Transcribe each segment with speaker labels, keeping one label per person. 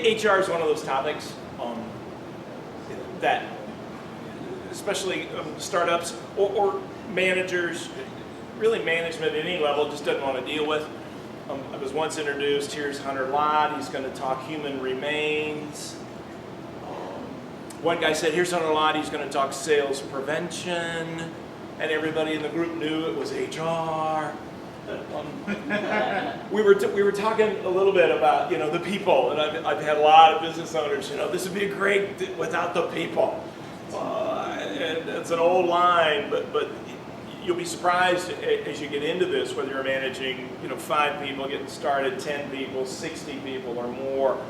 Speaker 1: HR is one of those topics that, especially startups or managers, really management at any level, just doesn't want to deal with. I was once introduced, here's Hunter Lott, he's going to talk human remains. One guy said, here's Hunter Lott, he's going to talk sales prevention, and everybody in the group knew it was HR. We were talking a little bit about, the people, and I've had a lot of business owners, this would be great without the people. And it's an old line, but you'll be surprised as you get into this, whether you're managing 5 people, getting started, 10 people, 60 people or more,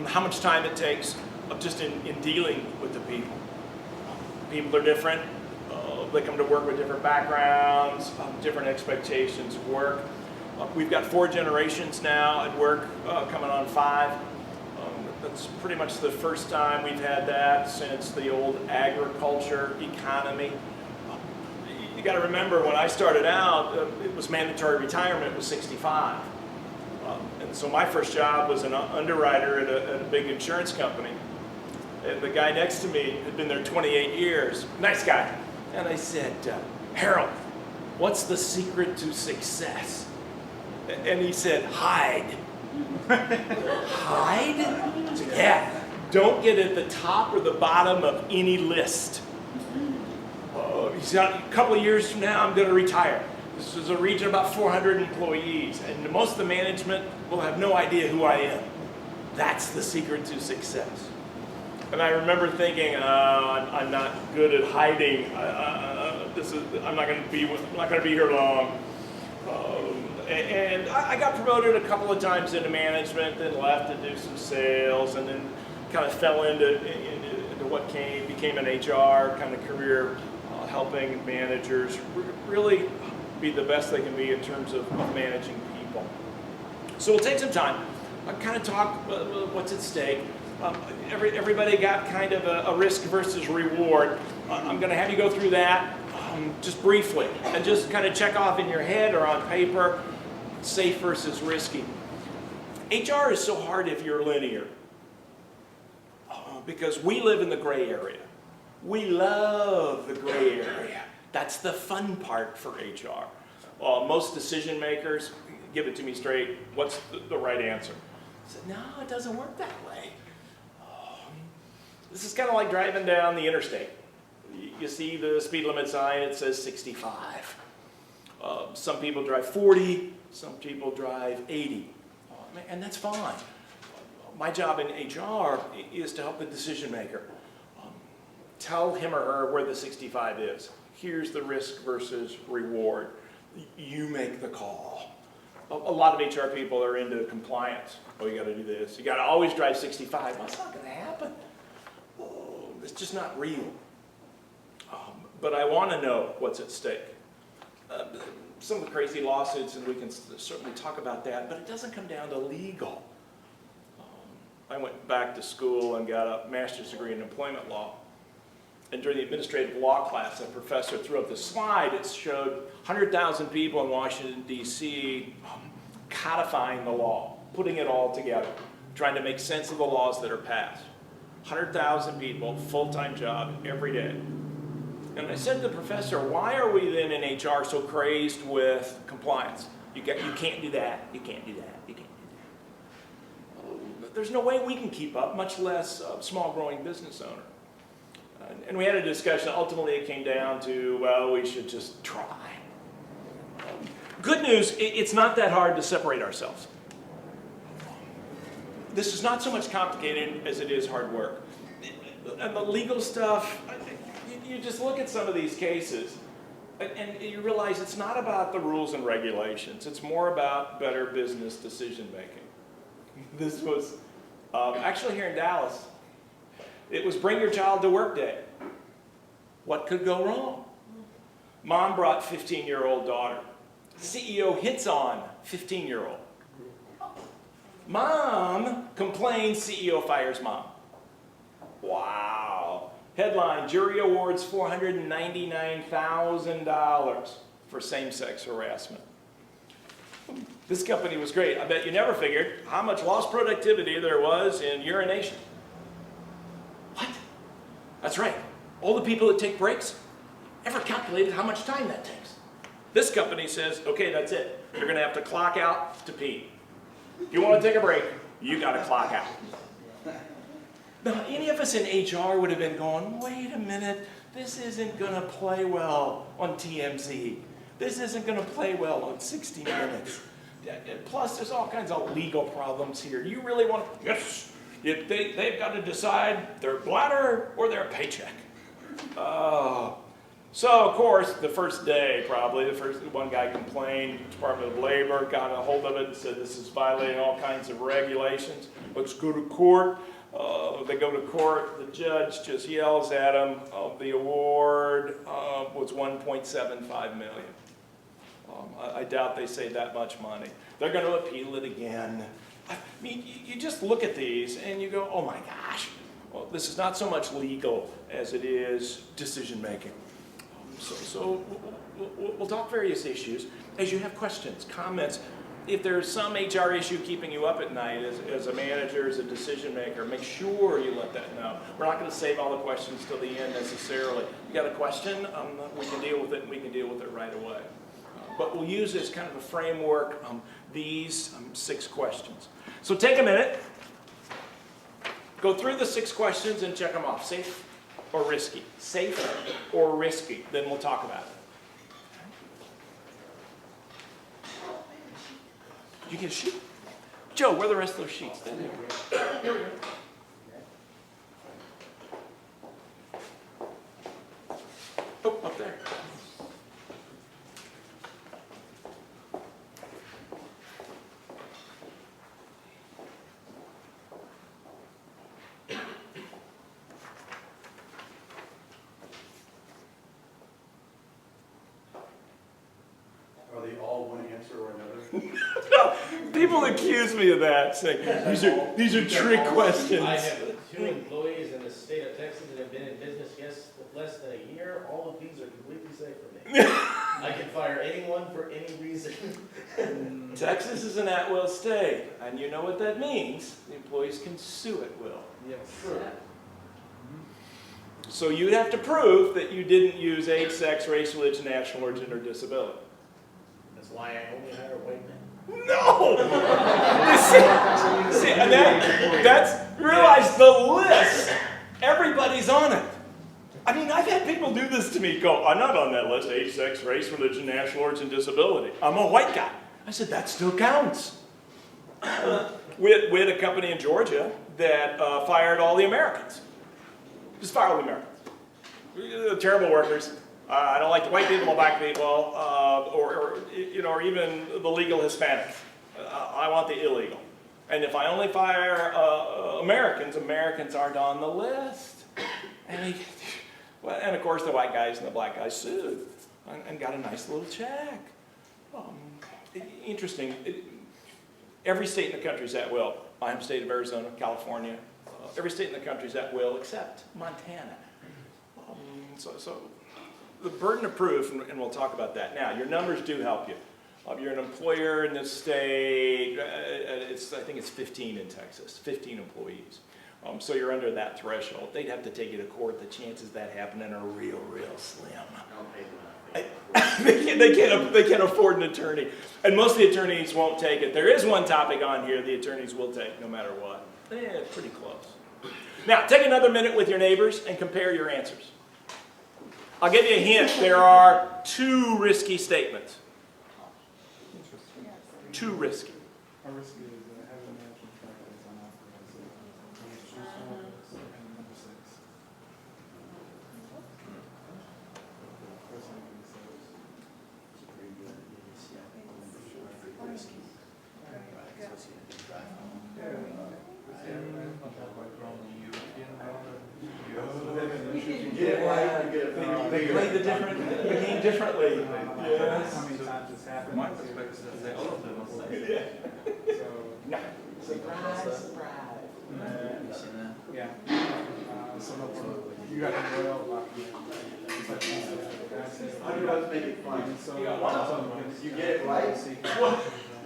Speaker 1: how much time it takes just in dealing with the people. People are different. They come to work with different backgrounds, different expectations of work. We've got 4 generations now at work, coming on 5. That's pretty much the first time we've had that since the old agriculture economy. You got to remember, when I started out, it was mandatory retirement was 65. And so my first job was an underwriter at a big insurance company. And the guy next to me had been there 28 years. Nice guy. And I said, Harold, what's the secret to success? And he said, hide. Hide? I said, yeah, don't get at the top or the bottom of any list. He said, a couple of years from now, I'm going to retire. This is a region of about 400 employees, and most of the management will have no idea who I am. That's the secret to success. And I remember thinking, I'm not good at hiding. I'm not going to be here long. And I got promoted a couple of times into management, then left to do some sales, and then kind of fell into what became an HR kind of career, helping managers really be the best they can be in terms of managing people. So we'll take some time. I'll kind of talk what's at stake. Everybody got kind of a risk versus reward. I'm going to have you go through that just briefly and just kind of check off in your head or on paper, safe versus risky. HR is so hard if you're linear because we live in the gray area. We love the gray area. That's the fun part for HR. Most decision makers, give it to me straight, what's the right answer? I said, no, it doesn't work that way. This is kind of like driving down the interstate. You see the speed limit sign, it says 65. Some people drive 40, some people drive 80, and that's fine. My job in HR is to help the decision maker. Tell him or her where the 65 is. Here's the risk versus reward. You make the call. A lot of HR people are into compliance. Oh, you got to do this. You got to always drive 65. Well, it's not going to happen. It's just not real. But I want to know what's at stake. Some of the crazy lawsuits, and we can certainly talk about that, but it doesn't come down to legal. I went back to school and got a master's degree in employment law. And during the administrative law class, a professor threw up this slide. It showed 100,000 people in Washington, D.C. Codifying the law, putting it all together, trying to make sense of the laws that are passed. 100,000 people, full-time job, every day. And I said to the professor, why are we then in HR so crazed with compliance? You can't do that, you can't do that, you can't do that. There's no way we can keep up, much less a small growing business owner. And we had a discussion. Ultimately, it came down to, well, we should just try. Good news, it's not that hard to separate ourselves. This is not so much complicated as it is hard work. And the legal stuff, you just look at some of these cases, and you realize it's not about the rules and regulations. It's more about better business decision making. This was actually here in Dallas. It was Bring Your Child to Work Day. What could go wrong? Mom brought 15-year-old daughter. CEO hits on 15-year-old. Mom complains, CEO fires mom. Wow. Headline, jury awards $499,000 for same-sex harassment. This company was great. I bet you never figured how much lost productivity there was in urination. What? That's right. All the people that take breaks, ever calculated how much time that takes? This company says, okay, that's it. You're going to have to clock out to pee. If you want to take a break, you got to clock out. Now, any of us in HR would have been going, wait a minute, this isn't going to play well on TMZ. This isn't going to play well on 60 Minutes. Plus, there's all kinds of legal problems here. You really want to, yes, they've got to decide their bladder or their paycheck. So, of course, the first day, probably, one guy complained, Department of Labor got a hold of it and said this is violating all kinds of regulations. Let's go to court. They go to court, the judge just yells at them. The award was $1.75 million. I doubt they saved that much money. They're going to appeal it again. I mean, you just look at these and you go, oh my gosh. Well, this is not so much legal as it is decision making. So we'll talk various issues. As you have questions, comments, if there's some HR issue keeping you up at night as a manager, as a decision maker, make sure you let that know. We're not going to save all the questions till the end necessarily. You got a question, we can deal with it, and we can deal with it right away. But we'll use as kind of a framework these 6 questions. So take a minute, go through the 6 questions and check them off. Safe or risky? Safe or risky? Then we'll talk about it. Did you get a sheet? Joe, where are the rest of those sheets? Here we go. Oh, up there.
Speaker 2: Are they all one answer or another?
Speaker 1: People accuse me of that, saying these are trick questions.
Speaker 3: I have 2 employees in the state of Texas that have been in business less than a year. All of these are completely safe for me. I can fire anyone for any reason.
Speaker 1: Texas is an at-will state, and you know what that means. The employees can sue at will.
Speaker 3: Yes. Sure.
Speaker 1: So you'd have to prove that you didn't use age, sex, race, religion, national origin, or disability.
Speaker 3: That's why I only hire white men.
Speaker 1: No! see, and that's, realize the list, everybody's on it. I mean, I've had people do this to me, go, I'm not on that list, age, sex, race, religion, national origin, disability. I'm a white guy. I said, that still counts. We had a company in Georgia that fired all the Americans. Just fire all the Americans. They're terrible workers. I don't like the white people, the black people, or even the legal Hispanic. I want the illegal. And if I only fire Americans, Americans aren't on the list. And of course the white guys and the black guys sued and got a nice little check. Interesting. Every state in the country is at will. I am state of Arizona, California. Every state in the country is at will except Montana. So the burden of proof, and we'll talk about that now, your numbers do help you. You're an employer in this state, I think it's 15 in Texas, 15 employees. So you're under that threshold. They'd have to take you to court. The chances of that happening are real slim. They can't afford an attorney. And most of the attorneys won't take it. There is one topic on here the attorneys will take no matter what. It's pretty close. Now, take another minute with your neighbors and compare your answers. I'll give you a hint. There are 2 risky statements. 2 risky.
Speaker 4: How risky is it? Having a management practice on authorized and number 6.
Speaker 1: They play the game differently. Yes.
Speaker 4: How many times it's happened?
Speaker 5: My perspective is that all of them are safe.
Speaker 4: So,
Speaker 1: No. Surprise.
Speaker 4: yeah. So no problem. You got to go out lock in.
Speaker 2: I knew I was making fun.
Speaker 4: So,
Speaker 1: You got one of them.
Speaker 2: You get it right?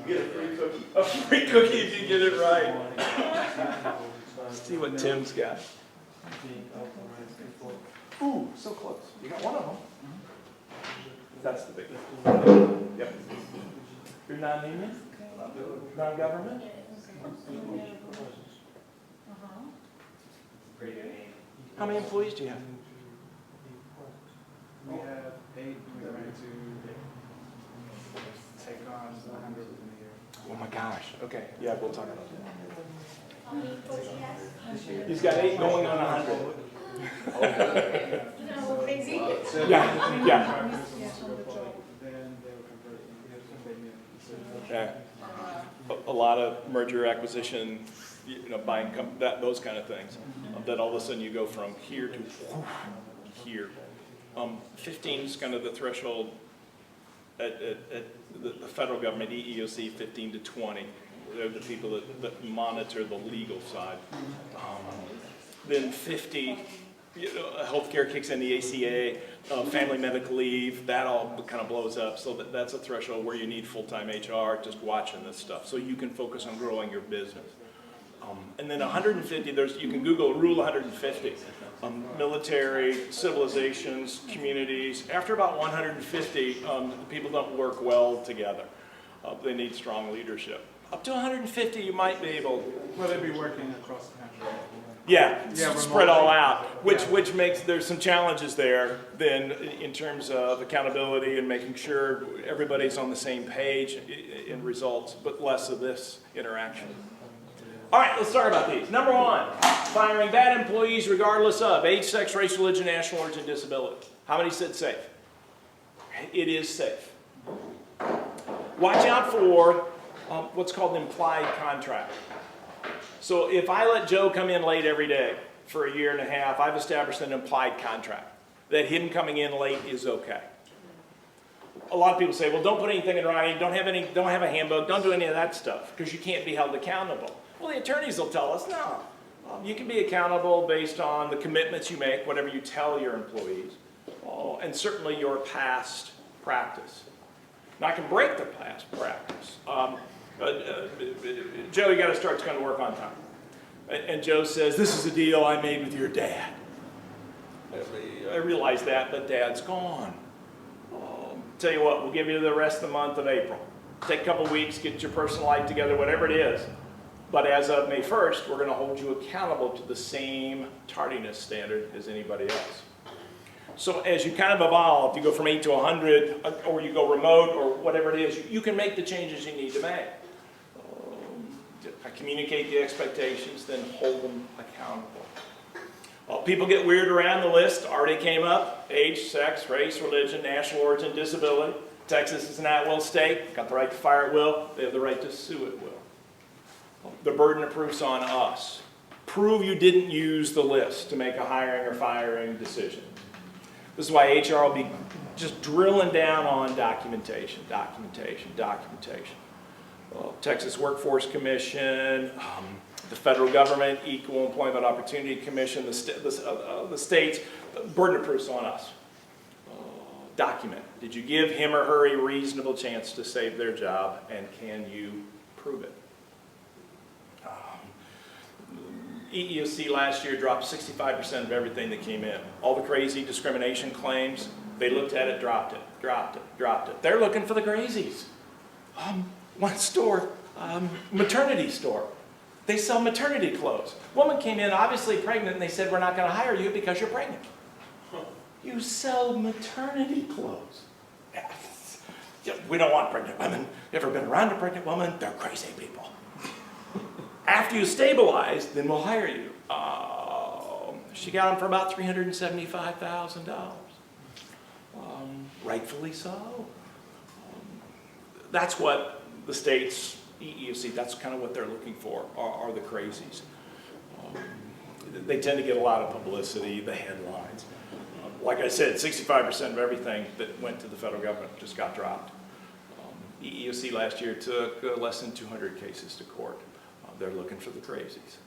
Speaker 2: You get a free cookie.
Speaker 1: A free cookie if you get it right. Let's see what Tim's got. Ooh, so close. You got one of them. That's the big one. Yep. You're non-union? Non-government? How many employees do you have?
Speaker 4: We have 8, we're trying to take on 100 within a year.
Speaker 1: Oh my gosh. Okay. Yeah, we'll talk about that.
Speaker 6: How many employees he has?
Speaker 1: He's got 8 going on 100.
Speaker 6: You know, crazy.
Speaker 1: Yeah, yeah.
Speaker 4: Then they will convert them.
Speaker 1: Yeah. A lot of merger acquisition, buying, those kind of things. That all of a sudden you go from here to here. 15 is kind of the threshold at the federal government, EEOC, 15 to 20. They're the people that monitor the legal side. Then 50, healthcare kicks in, the ACA, family medical leave, that all kind of blows up. So that's a threshold where you need full-time HR just watching this stuff so you can focus on growing your business. And then 150, you can Google Rule 150. Military, civilizations, communities. After about 150, people don't work well together. They need strong leadership. Up to 150, you might be able.
Speaker 4: Will they be working across the country?
Speaker 1: Yeah,
Speaker 4: Yeah,
Speaker 1: spread all
Speaker 4: remotely.
Speaker 1: out, which
Speaker 4: Yeah.
Speaker 1: which makes, there's some challenges there then in terms of accountability and making sure everybody's on the same page in results, but less of this interaction. All right, let's talk about these. Number 1, firing bad employees regardless of age, sex, race, religion, national origin, disability. How many said safe? It is safe. Watch out for what's called an implied contract. So if I let Joe come in late every day for a year and a half, I've established an implied contract that him coming in late is okay. A lot of people say, well, don't put anything in writing, don't have a handbook, don't do any of that stuff because you can't be held accountable. Well, the attorneys will tell us, no, you can be accountable based on the commitments you make, whatever you tell your employees, and certainly your past practice. Now, I can break the past practice. Joe, you got to start to work on time. And Joe says, this is a deal I made with your dad. I realize that, but Dad's gone. Tell you what, we'll give you the rest of the month of April. Take a couple weeks, get your personal life together, whatever it is. But as of May 1st, we're going to hold you accountable to the same tardiness standard as anybody else. So as you kind of evolve, you go from 8 to 100, or you go remote, or whatever it is, you can make the changes you need to make. Communicate the expectations, then hold them accountable. People get weird around the list. Already came up. Age, sex, race, religion, national origin, disability. Texas is an at-will state. Got the right to fire at will. They have the right to sue at will. The burden of proof's on us. Prove you didn't use the list to make a hiring or firing decision. This is why HR will be just drilling down on documentation, documentation, documentation. Texas Workforce Commission, the federal government, Equal Employment Opportunity Commission, the states, burden of proof's on us. Document. Did you give him or her a reasonable chance to save their job, and can you prove it? EEOC last year dropped 65% of everything that came in. All the crazy discrimination claims, they looked at it, dropped it, dropped it, dropped it. They're looking for the crazies. One store, maternity store. They sell maternity clothes. Woman came in obviously pregnant and they said, we're not going to hire you because you're pregnant. You sell maternity clothes. Yeah, we don't want pregnant women. You ever been around a pregnant woman? They're crazy people. After you stabilize, then we'll hire you. She got them for about $375,000. Rightfully so. That's what the states, EEOC, that's kind of what they're looking for, are the crazies. They tend to get a lot of publicity, the headlines. Like I said, 65% of everything that went to the federal government just got dropped. EEOC last year took less than 200 cases to court. They're looking for the crazies.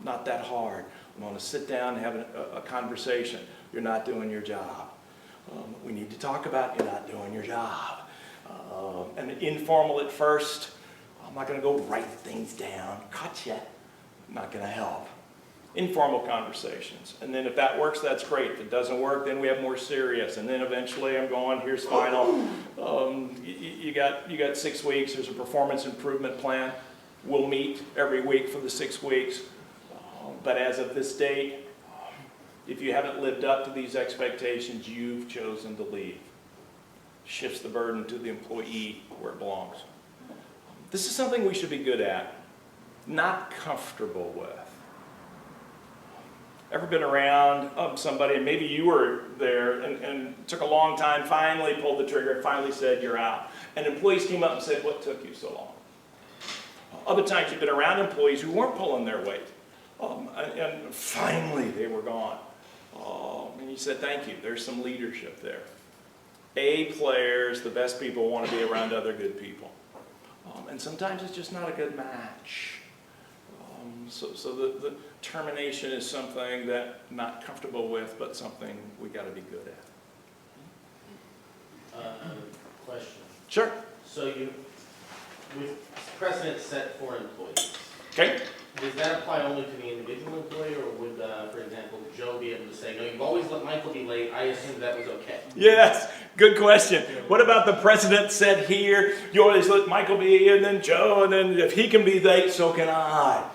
Speaker 1: Not that hard. We want to sit down and have a conversation. You're not doing your job. We need to talk about you're not doing your job. And informal at first, I'm not going to go write things down. Gotcha. Not going to help. Informal conversations. And then if that works, that's great. If it doesn't work, then we have more serious. And then eventually I'm going, here's final. You got 6 weeks. There's a performance improvement plan. We'll meet every week for the 6 weeks. But as of this date, if you haven't lived up to these expectations, you've chosen to leave. Shifts the burden to the employee where it belongs. This is something we should be good at, not comfortable with. Ever been around somebody, and maybe you were there, and took a long time, finally pulled the trigger, finally said you're out. And employees came up and said, what took you so long? Other times you've been around employees who weren't pulling their weight. And finally they were gone. And you said, thank you, there's some leadership there. A players, the best people, want to be around other good people. And sometimes it's just not a good match. So the termination is something that I'm not comfortable with, but something we got to be good at.
Speaker 3: Question.
Speaker 1: Sure.
Speaker 3: So with precedent set for employees,
Speaker 1: Okay.
Speaker 3: does that apply only to the individual employee, or would, for example, Joe be able to say, no, you've always let Michael be late, I assumed that was okay?
Speaker 1: Yes, good question. What about the precedent set here? You always let Michael be, and then Joe, and then if he can be late, so can I.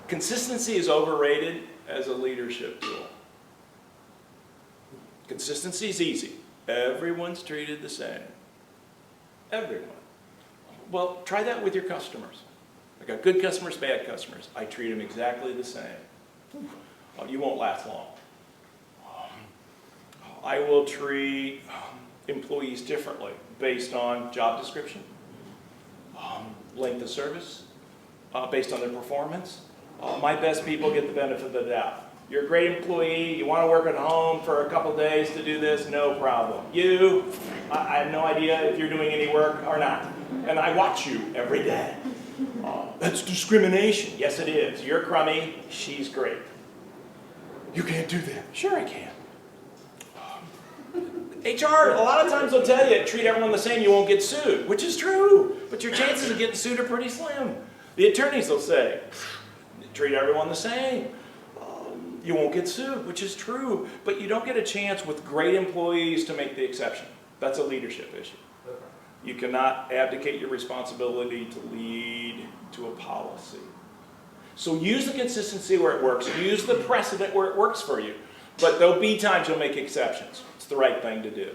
Speaker 1: Consistency is overrated as a leadership tool. Consistency is easy. Everyone's treated the same. Everyone. Well, try that with your customers. I got good customers, bad customers. I treat them exactly the same. You won't last long. I will treat employees differently based on job description, length of service, based on their performance. My best people get the benefit of the doubt. You're a great employee, you want to work at home for a couple days to do this, no problem. You, I have no idea if you're doing any work or not. And I watch you every day. That's discrimination. Yes, it is. You're crummy, she's great. You can't do that. Sure I can. HR, a lot of times they'll tell you, treat everyone the same, you won't get sued, which is true. But your chances of getting sued are pretty slim. The attorneys will say, treat everyone the same. You won't get sued, which is true. But you don't get a chance with great employees to make the exception. That's a leadership issue. You cannot abdicate your responsibility to lead to a policy. So use the consistency where it works. Use the precedent where it works for you. But there'll be times you'll make exceptions. It's the right thing to do.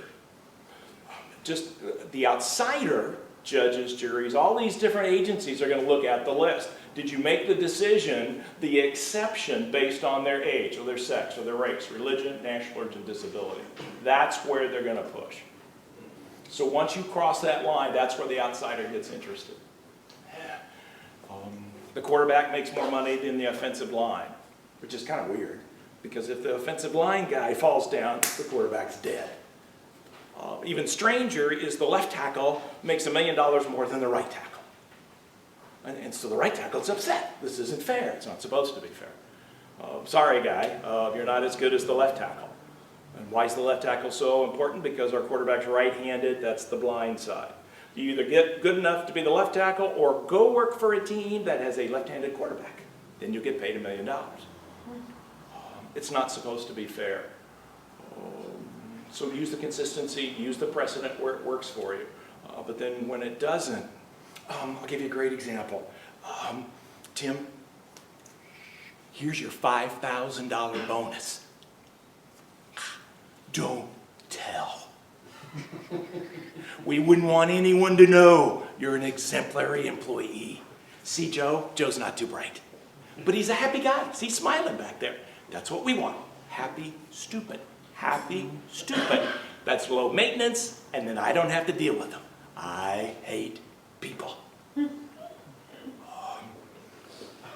Speaker 1: Just the outsider, judges, juries, all these different agencies are going to look at the list. Did you make the decision, the exception, based on their age or their sex or their race, religion, national origin, disability? That's where they're going to push. So once you cross that line, that's where the outsider gets interested. The quarterback makes more money than the offensive line, which is kind of weird, because if the offensive line guy falls down, the quarterback's dead. Even stranger is the left tackle makes $1 million more than the right tackle. And so the right tackle's upset. This isn't fair. It's not supposed to be fair. Sorry, guy, you're not as good as the left tackle. And why is the left tackle so important? Because our quarterback's right-handed. That's the blind side. You either get good enough to be the left tackle or go work for a team that has a left-handed quarterback. Then you'll get paid $1 million. It's not supposed to be fair. So use the consistency, use the precedent where it works for you. But then when it doesn't, I'll give you a great example. Tim, here's your $5,000 bonus. Don't tell. We wouldn't want anyone to know you're an exemplary employee. See Joe? Joe's not too bright. But he's a happy guy. He's smiling back there. That's what we want. Happy, stupid. Happy, stupid. That's low maintenance, and then I don't have to deal with them. I hate people.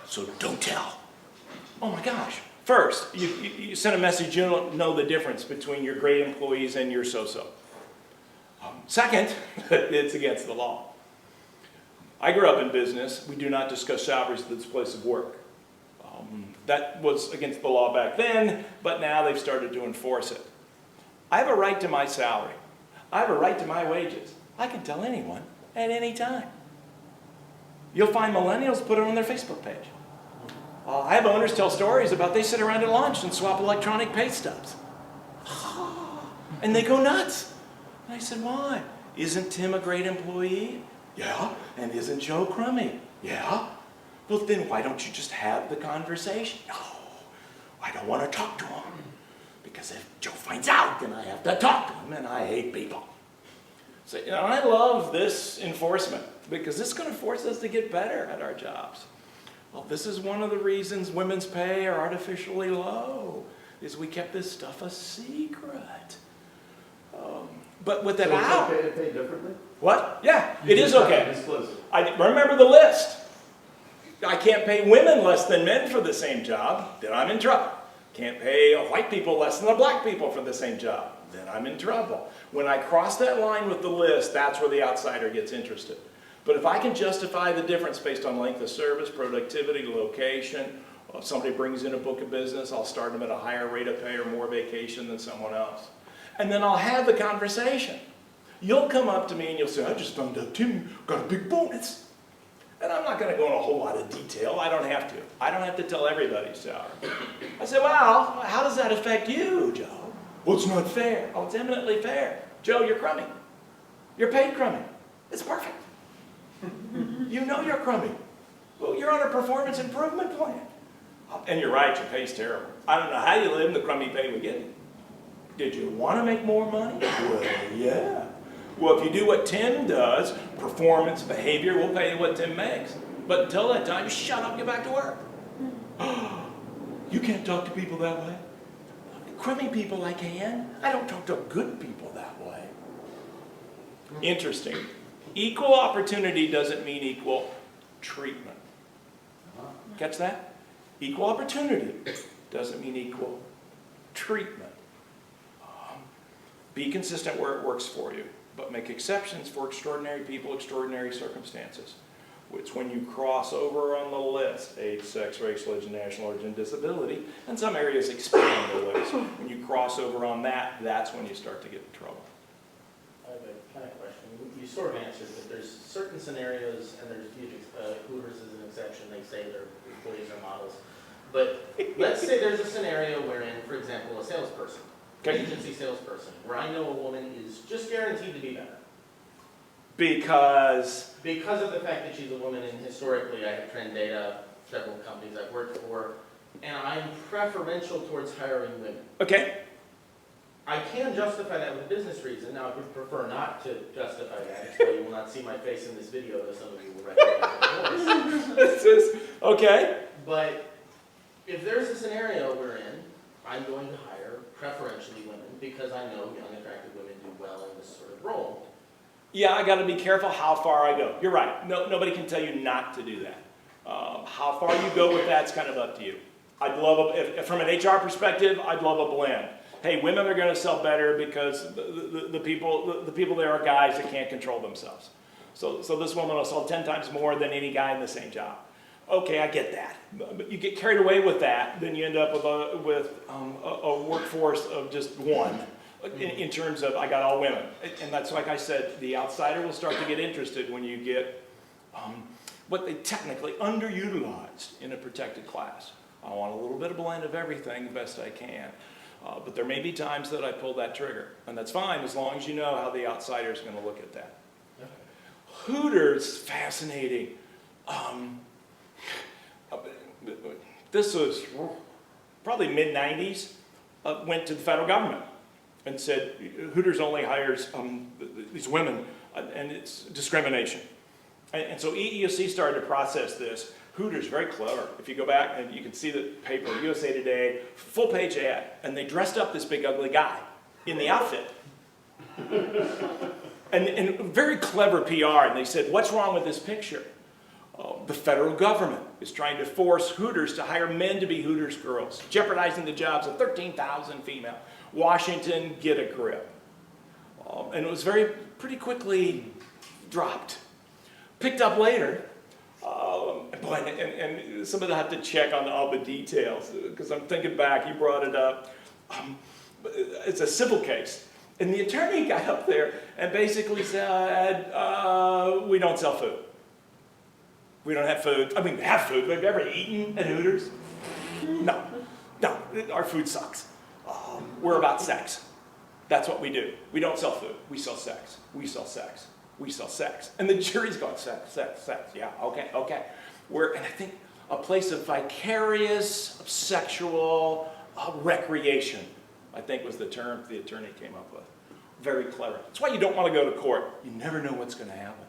Speaker 1: So don't tell. Oh my gosh. First, you send a message, you don't know the difference between your great employees and your so-so. Second, it's against the law. I grew up in business. We do not discuss salaries at this place of work. That was against the law back then, but now they've started to enforce it. I have a right to my salary. I have a right to my wages. I can tell anyone, at any time. You'll find millennials put it on their Facebook page. I have owners tell stories about they sit around at lunch and swap electronic pay stubs. And they go nuts. And I said, why? Isn't Tim a great employee? Yeah. And isn't Joe crummy? Yeah. Well, then why don't you just have the conversation? No, I don't want to talk to him. Because if Joe finds out, then I have to talk to him, and I hate people. So, I love this enforcement, because this is going to force us to get better at our jobs. Well, this is one of the reasons women's pay are artificially low, is we kept this stuff a secret. But with that out...
Speaker 2: So it's okay to pay differently?
Speaker 1: What? Yeah,
Speaker 2: You
Speaker 1: it is
Speaker 2: just have to
Speaker 1: okay.
Speaker 2: disclose it.
Speaker 1: I remember the list. I can't pay women less than men for the same job, then I'm in trouble. Can't pay white people less than the black people for the same job, then I'm in trouble. When I cross that line with the list, that's where the outsider gets interested. But if I can justify the difference based on length of service, productivity, location, if somebody brings in a book of business, I'll start them at a higher rate of pay or more vacation than someone else. And then I'll have the conversation. You'll come up to me and you'll say, I just found out Tim got a big bonus. And I'm not going to go in a whole lot of detail. I don't have to. I don't have to tell everybody's salary. I say, well, how does that affect you, Joe? Well, it's not fair. Oh, it's eminently fair. Joe, you're crummy. You're paid crummy. It's perfect. You know you're crummy. Well, you're on a performance improvement plan. And you're right, your pay's terrible. I don't know how you live in the crummy pay we get. Did you want to make more money? Well, yeah. Well, if you do what Tim does, performance, behavior, we'll pay you what Tim makes. But until that time, shut up and get back to work. You can't talk to people that way. Crummy people I can. I don't talk to good people that way. Interesting. Equal opportunity doesn't mean equal treatment. Catch that? Equal opportunity doesn't mean equal treatment. Be consistent where it works for you, but make exceptions for extraordinary people, extraordinary circumstances. It's when you cross over on the list, age, sex, race, religion, national origin, disability, and some areas expand the list. When you cross over on that, that's when you start to get in trouble.
Speaker 3: I have a kind of question. You sort of answered that there's certain scenarios, and there's huge, Hooters is an exception. They say their employees are models. But let's say there's a scenario wherein, for example, a salesperson,
Speaker 1: Okay.
Speaker 3: agency salesperson, where I know a woman is just guaranteed to be better.
Speaker 1: Because
Speaker 3: Because of the fact that she's a woman, and historically I have trend data, several companies I've worked for, and I'm preferential towards hiring women.
Speaker 1: okay,
Speaker 3: I can justify that with a business reason. Now, I would prefer not to justify that, so you will not see my face in this video, though some of you will recognize my voice.
Speaker 1: this is okay.
Speaker 3: But if there's a scenario wherein I'm going to hire preferentially women because I know young, attractive women do well in this sort of role.
Speaker 1: Yeah, I got to be careful how far I go. You're right. Nobody can tell you not to do that. How far you go with that's kind of up to you. I'd love if from an HR perspective, I'd love a blend. Hey, women are going to sell better because the people there are guys that can't control themselves. So this woman will sell 10 times more than any guy in the same job. Okay, I get that. But you get carried away with that, then you end up with a workforce of just one. In terms of, I got all women. And that's like I said, the outsider will start to get interested when you get what they technically underutilized in a protected class. I want a little bit of blend of everything the best I can. But there may be times that I pull that trigger. And that's fine as long as you know how the outsider is going to look at that.
Speaker 3: Okay.
Speaker 1: Hooters, fascinating. This was probably mid-90s. Went to the federal government and said, Hooters only hires these women, and it's discrimination. And so EEOC started to process this. Hooters, very clever. If you go back and you can see the paper, USA Today, full page ad, and they dressed up this big ugly guy in the outfit. and very clever PR, and they said, what's wrong with this picture? The federal government is trying to force Hooters to hire men to be Hooters girls, jeopardizing the jobs of 13,000 female. Washington, get a grip. And it was pretty quickly dropped. Picked up later, and some of that have to check on all the details, because I'm thinking back, you brought it up. It's a civil case. And the attorney got up there and basically said, we don't sell food. We don't have food. I mean, we have food, but have you ever eaten at Hooters? No, our food sucks. We're about sex. That's what we do. We don't sell food. We sell sex. We sell sex. We sell sex. And the jury's going, sex. Yeah, okay. And I think a place of vicarious, of sexual recreation, I think was the term the attorney came up with. Very clever. That's why you don't want to go to court. You never know what's going to happen.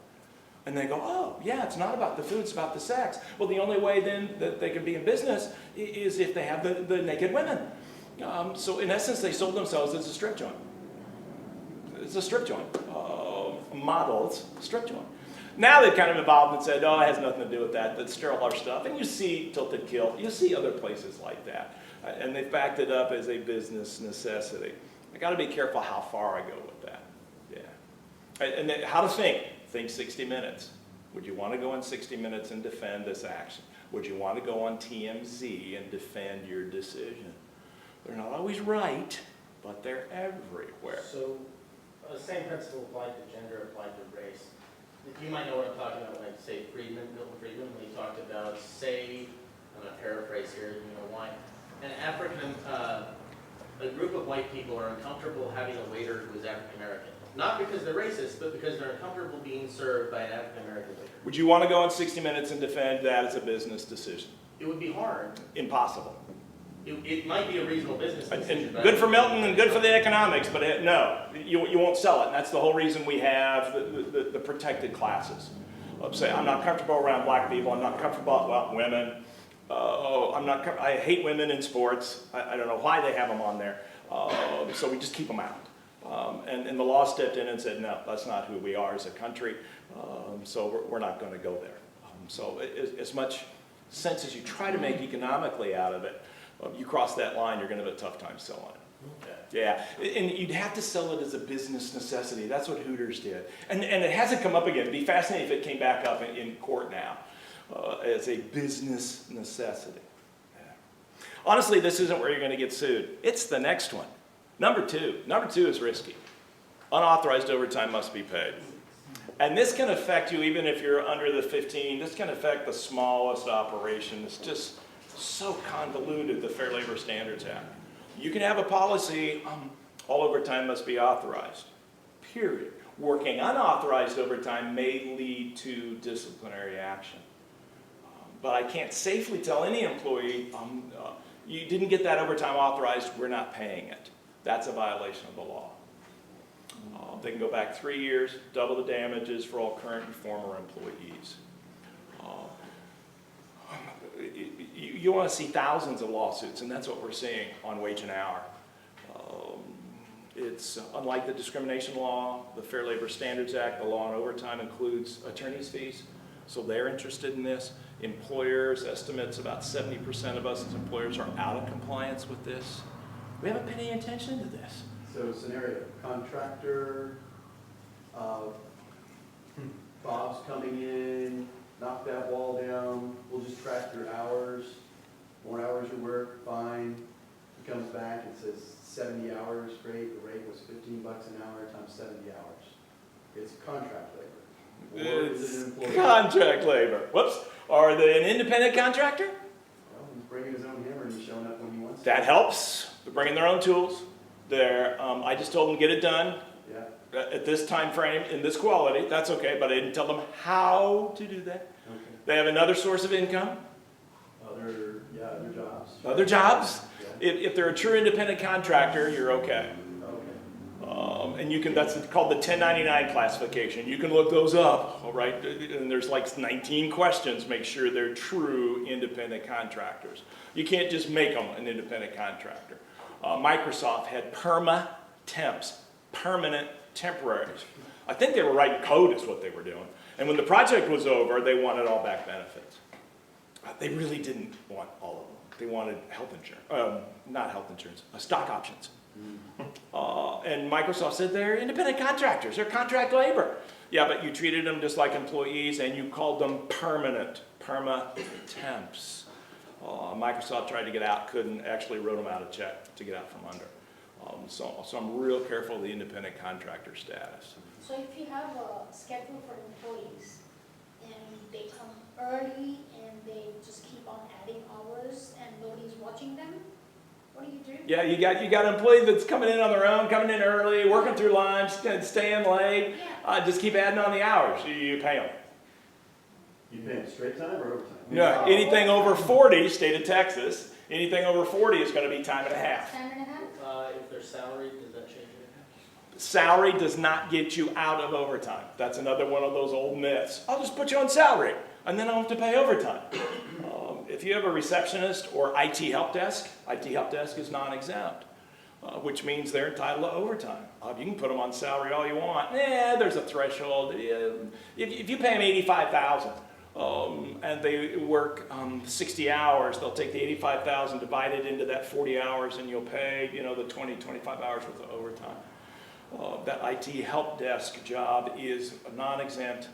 Speaker 1: And they go, oh, yeah, it's not about the food, it's about the sex. Well, the only way then that they can be in business is if they have the naked women. So in essence, they sold themselves as a strip joint. It's a strip joint. Models, strip joint. Now they've kind of evolved and said, oh, it has nothing to do with that. That's sterile our stuff. And you see Tilted Kill. You see other places like that. And they've backed it up as a business necessity. I got to be careful how far I go with that. Yeah. And then how to think. Think 60 minutes. Would you want to go in 60 minutes and defend this action? Would you want to go on TMZ and defend your decision? They're not always right, but they're everywhere.
Speaker 3: So, same principle applied to gender, applied to race. You might know what I'm talking about when I say Milton Friedman, when he talked about, say, I'm going to paraphrase here, you know why, a group of white people are uncomfortable having a waiter who is African American. Not because they're racist, but because they're uncomfortable being served by an African American waiter.
Speaker 1: Would you want to go in 60 minutes and defend that as a business decision?
Speaker 3: It would be hard.
Speaker 1: Impossible.
Speaker 3: It might be a reasonable business decision.
Speaker 1: And good for Milton and good for the economics, but no, you won't sell it. And that's the whole reason we have the protected classes. Say, I'm not comfortable around black people. I'm not comfortable about women. I hate women in sports. I don't know why they have them on there. So we just keep them out. And the law stepped in and said, no, that's not who we are as a country. So we're not going to go there. So as much sense as you try to make economically out of it, you cross that line, you're going to have a tough time selling it.
Speaker 3: Okay.
Speaker 1: Yeah, and you'd have to sell it as a business necessity. That's what Hooters did. And it hasn't come up again. It'd be fascinating if it came back up in court now as a business necessity. Yeah. Honestly, this isn't where you're going to get sued. It's the next one. Number two. Number 2 is risky. Unauthorized overtime must be paid. And this can affect you even if you're under the 15. This can affect the smallest operation. It's just so convoluted, the Fair Labor Standards Act. You can have a policy, all overtime must be authorized, period. Working unauthorized overtime may lead to disciplinary action. But I can't safely tell any employee, you didn't get that overtime authorized, we're not paying it. That's a violation of the law. They can go back 3 years, double the damages for all current and former employees. You want to see thousands of lawsuits, and that's what we're seeing on wage and hour. It's unlike the discrimination law, the Fair Labor Standards Act, the law on overtime includes attorney's fees, so they're interested in this. Employers, estimates about 70% of us as employers are out of compliance with this. We haven't paid any attention to this.
Speaker 2: So scenario, contractor, Bob's coming in, knock that wall down, we'll just track your hours, more hours you work, fine. He comes back and says 70 hours, great, the rate was $15 an hour times 70 hours. It's contract labor. Or is it an employee?
Speaker 1: Contract labor. Whoops. Are they an independent contractor?
Speaker 2: Well, he's bringing his own hammer and he's showing up when he wants to.
Speaker 1: That helps. They're bringing their own tools. I just told them get it done
Speaker 2: Yeah.
Speaker 1: at this time frame in this quality. That's okay, but I didn't tell them how to do that.
Speaker 2: Okay.
Speaker 1: They have another source of income.
Speaker 2: Other jobs.
Speaker 1: Other jobs.
Speaker 2: Yeah.
Speaker 1: If they're a true independent contractor, you're okay.
Speaker 2: Okay.
Speaker 1: And that's called the 1099 classification. You can look those up, all right? And there's like 19 questions. Make sure they're true independent contractors. You can't just make them an independent contractor. Microsoft had temps, permanent temporaries. I think they were writing code is what they were doing. And when the project was over, they wanted all back benefits. They really didn't want all of them. They wanted health insurance, not health insurance, stock options. And Microsoft said they're independent contractors, they're contract labor. Yeah, but you treated them just like employees and you called them temps. Microsoft tried to get out, couldn't, actually wrote them out a check to get out from under. So I'm real careful of the independent contractor status.
Speaker 6: So if you have a schedule for employees and they come early and they just keep on adding hours and nobody's watching them, what do you do?
Speaker 1: Yeah, you got an employee that's coming in on their own, coming in early, working through lunch, staying late.
Speaker 6: Yeah.
Speaker 1: Just keep adding on the hours. You pay them.
Speaker 2: You pay them straight time or overtime?
Speaker 1: No, anything over 40, state of Texas, anything over 40 is going to be time and a half.
Speaker 6: Time and a half?
Speaker 3: If they're salaried, does that change anything?
Speaker 1: Salary does not get you out of overtime. That's another one of those old myths. I'll just put you on salary, and then I don't have to pay overtime. If you have a receptionist or IT help desk is non-exempt, which means they're entitled to overtime. You can put them on salary all you want. There's a threshold. If you pay them $85,000 and they work 60 hours, they'll take the $85,000, divide it into that 40 hours, and you'll pay, the 20, 25 hours worth of overtime. That IT help desk job is non-exempt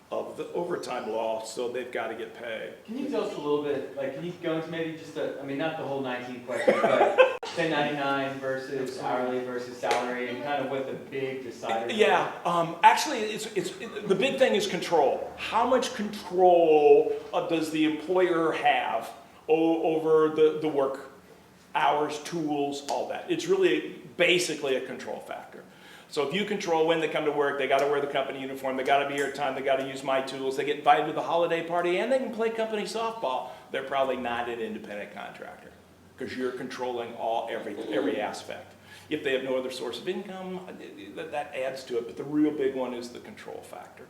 Speaker 1: of the overtime law, so they've got to get paid.
Speaker 5: Can you tell us a little bit, can you go into maybe just not the whole 19 questions, but 1099 versus hourly versus salary, and kind of what the big decider is?
Speaker 1: Yeah, actually, the big thing is control. How much control does the employer have over the work hours, tools, all that? It's really basically a control factor. So if you control when they come to work, they got to wear the company uniform, they got to be here at time, they got to use my tools, they get invited to the holiday party, and they can play company softball, they're probably not an independent contractor because you're controlling every aspect. If they have no other source of income, that adds to it, but the real big one is the control factor.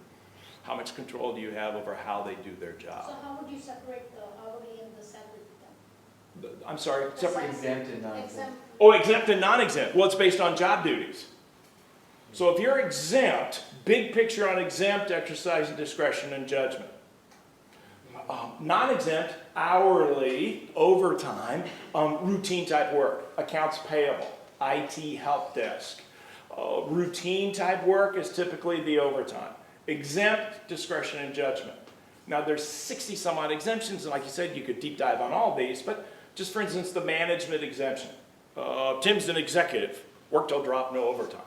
Speaker 1: How much control do you have over how they do their
Speaker 6: So
Speaker 1: job?
Speaker 6: how would you separate the hourly and the salary then?
Speaker 1: I'm sorry, separate.
Speaker 5: Exempt and non-exempt.
Speaker 6: Exempt.
Speaker 1: Oh, exempt and non-exempt. Well, it's based on job duties. So if you're exempt, big picture on exempt, exercise discretion and judgment. Non-exempt, hourly, overtime, routine type work, accounts payable, IT help desk. Routine type work is typically the overtime. Exempt, discretion and judgment. Now there's 60 some odd exemptions, and like you said, you could deep dive on all these, but just for instance, the management exemption. Tim's an executive, work till drop, no overtime.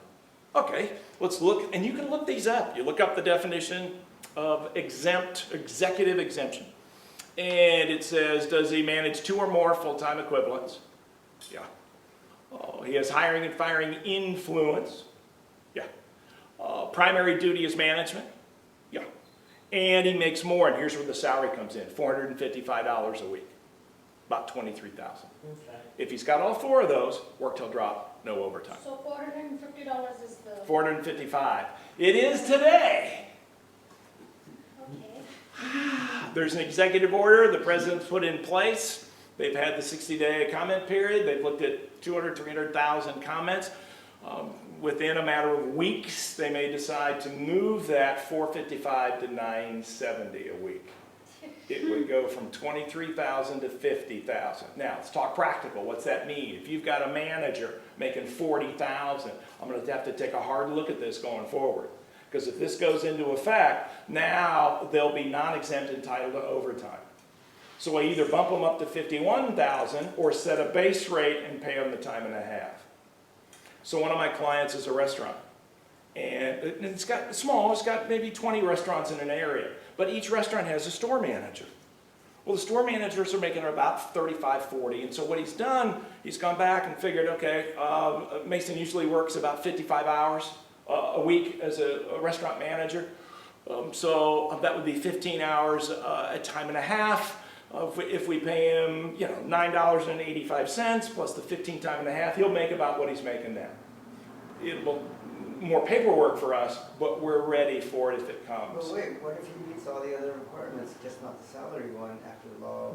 Speaker 1: Okay, let's look, and you can look these up. You look up the definition of exempt, executive exemption. And it says, does he manage 2 or more full-time equivalents? Yeah. He has hiring and firing influence? Yeah. Primary duty is management? Yeah. And he makes more, and here's where the salary comes in, $455 a week, about $23,000.
Speaker 3: Okay.
Speaker 1: If he's got all 4 of those, work till drop, no overtime.
Speaker 6: So $450 is the,
Speaker 1: $455. It is today.
Speaker 6: okay.
Speaker 1: There's an executive order the president's put in place. They've had the 60-day comment period. They've looked at 200, 300,000 comments. Within a matter of weeks, they may decide to move that $455 to $970 a week. It would go from $23,000 to $50,000. Now, let's talk practical. What's that mean? If you've got a manager making $40,000, I'm going to have to take a hard look at this going forward. Because if this goes into effect, now they'll be non-exempt entitled to overtime. So I either bump them up to $51,000 or set a base rate and pay them the time and a half. So one of my clients is a restaurant. And it's got maybe 20 restaurants in an area. But each restaurant has a store manager. Well, the store managers are making about $35, $40. And so what he's done, he's gone back and figured, okay, Mason usually works about 55 hours a week as a restaurant manager. So that would be 15 hours at time and a half. If we pay him, $9.85 plus the 15 time and a half, he'll make about what he's making now. It'll more paperwork for us, but we're ready for it if it comes.
Speaker 7: But wait, what if he meets all the other requirements, just not the salary one after the law?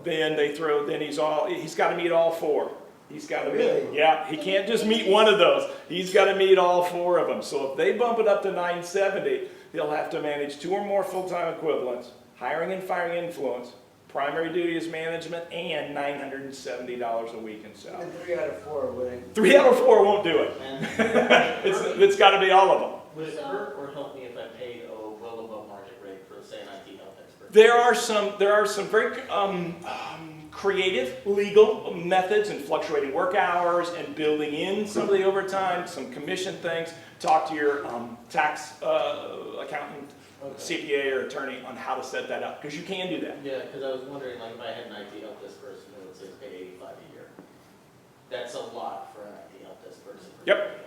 Speaker 1: He's got to meet all 4. He's got to
Speaker 7: Really?
Speaker 1: meet, yeah, he can't just meet one of those. He's got to meet all 4 of them. So if they bump it up to $970, he'll have to manage 2 or more full-time equivalents, hiring and firing influence, primary duty is management, and $970 a week in salary.
Speaker 7: And 3 out of 4 wouldn't.
Speaker 1: 3 out of 4 won't do it.
Speaker 3: And
Speaker 1: It's got to be all of them.
Speaker 3: would it hurt or help me if I paid well above market rate for, say, an IT health expert?
Speaker 1: There are some very creative legal methods and fluctuating work hours and building in some of the overtime, some commission things. Talk to your tax accountant, CPA, or attorney on how to set that up, because you can do that.
Speaker 3: Yeah, because I was wondering, like, if I had an IT help desk person who would say pay 85 a year, that's a lot for an IT help desk person.
Speaker 1: Yep.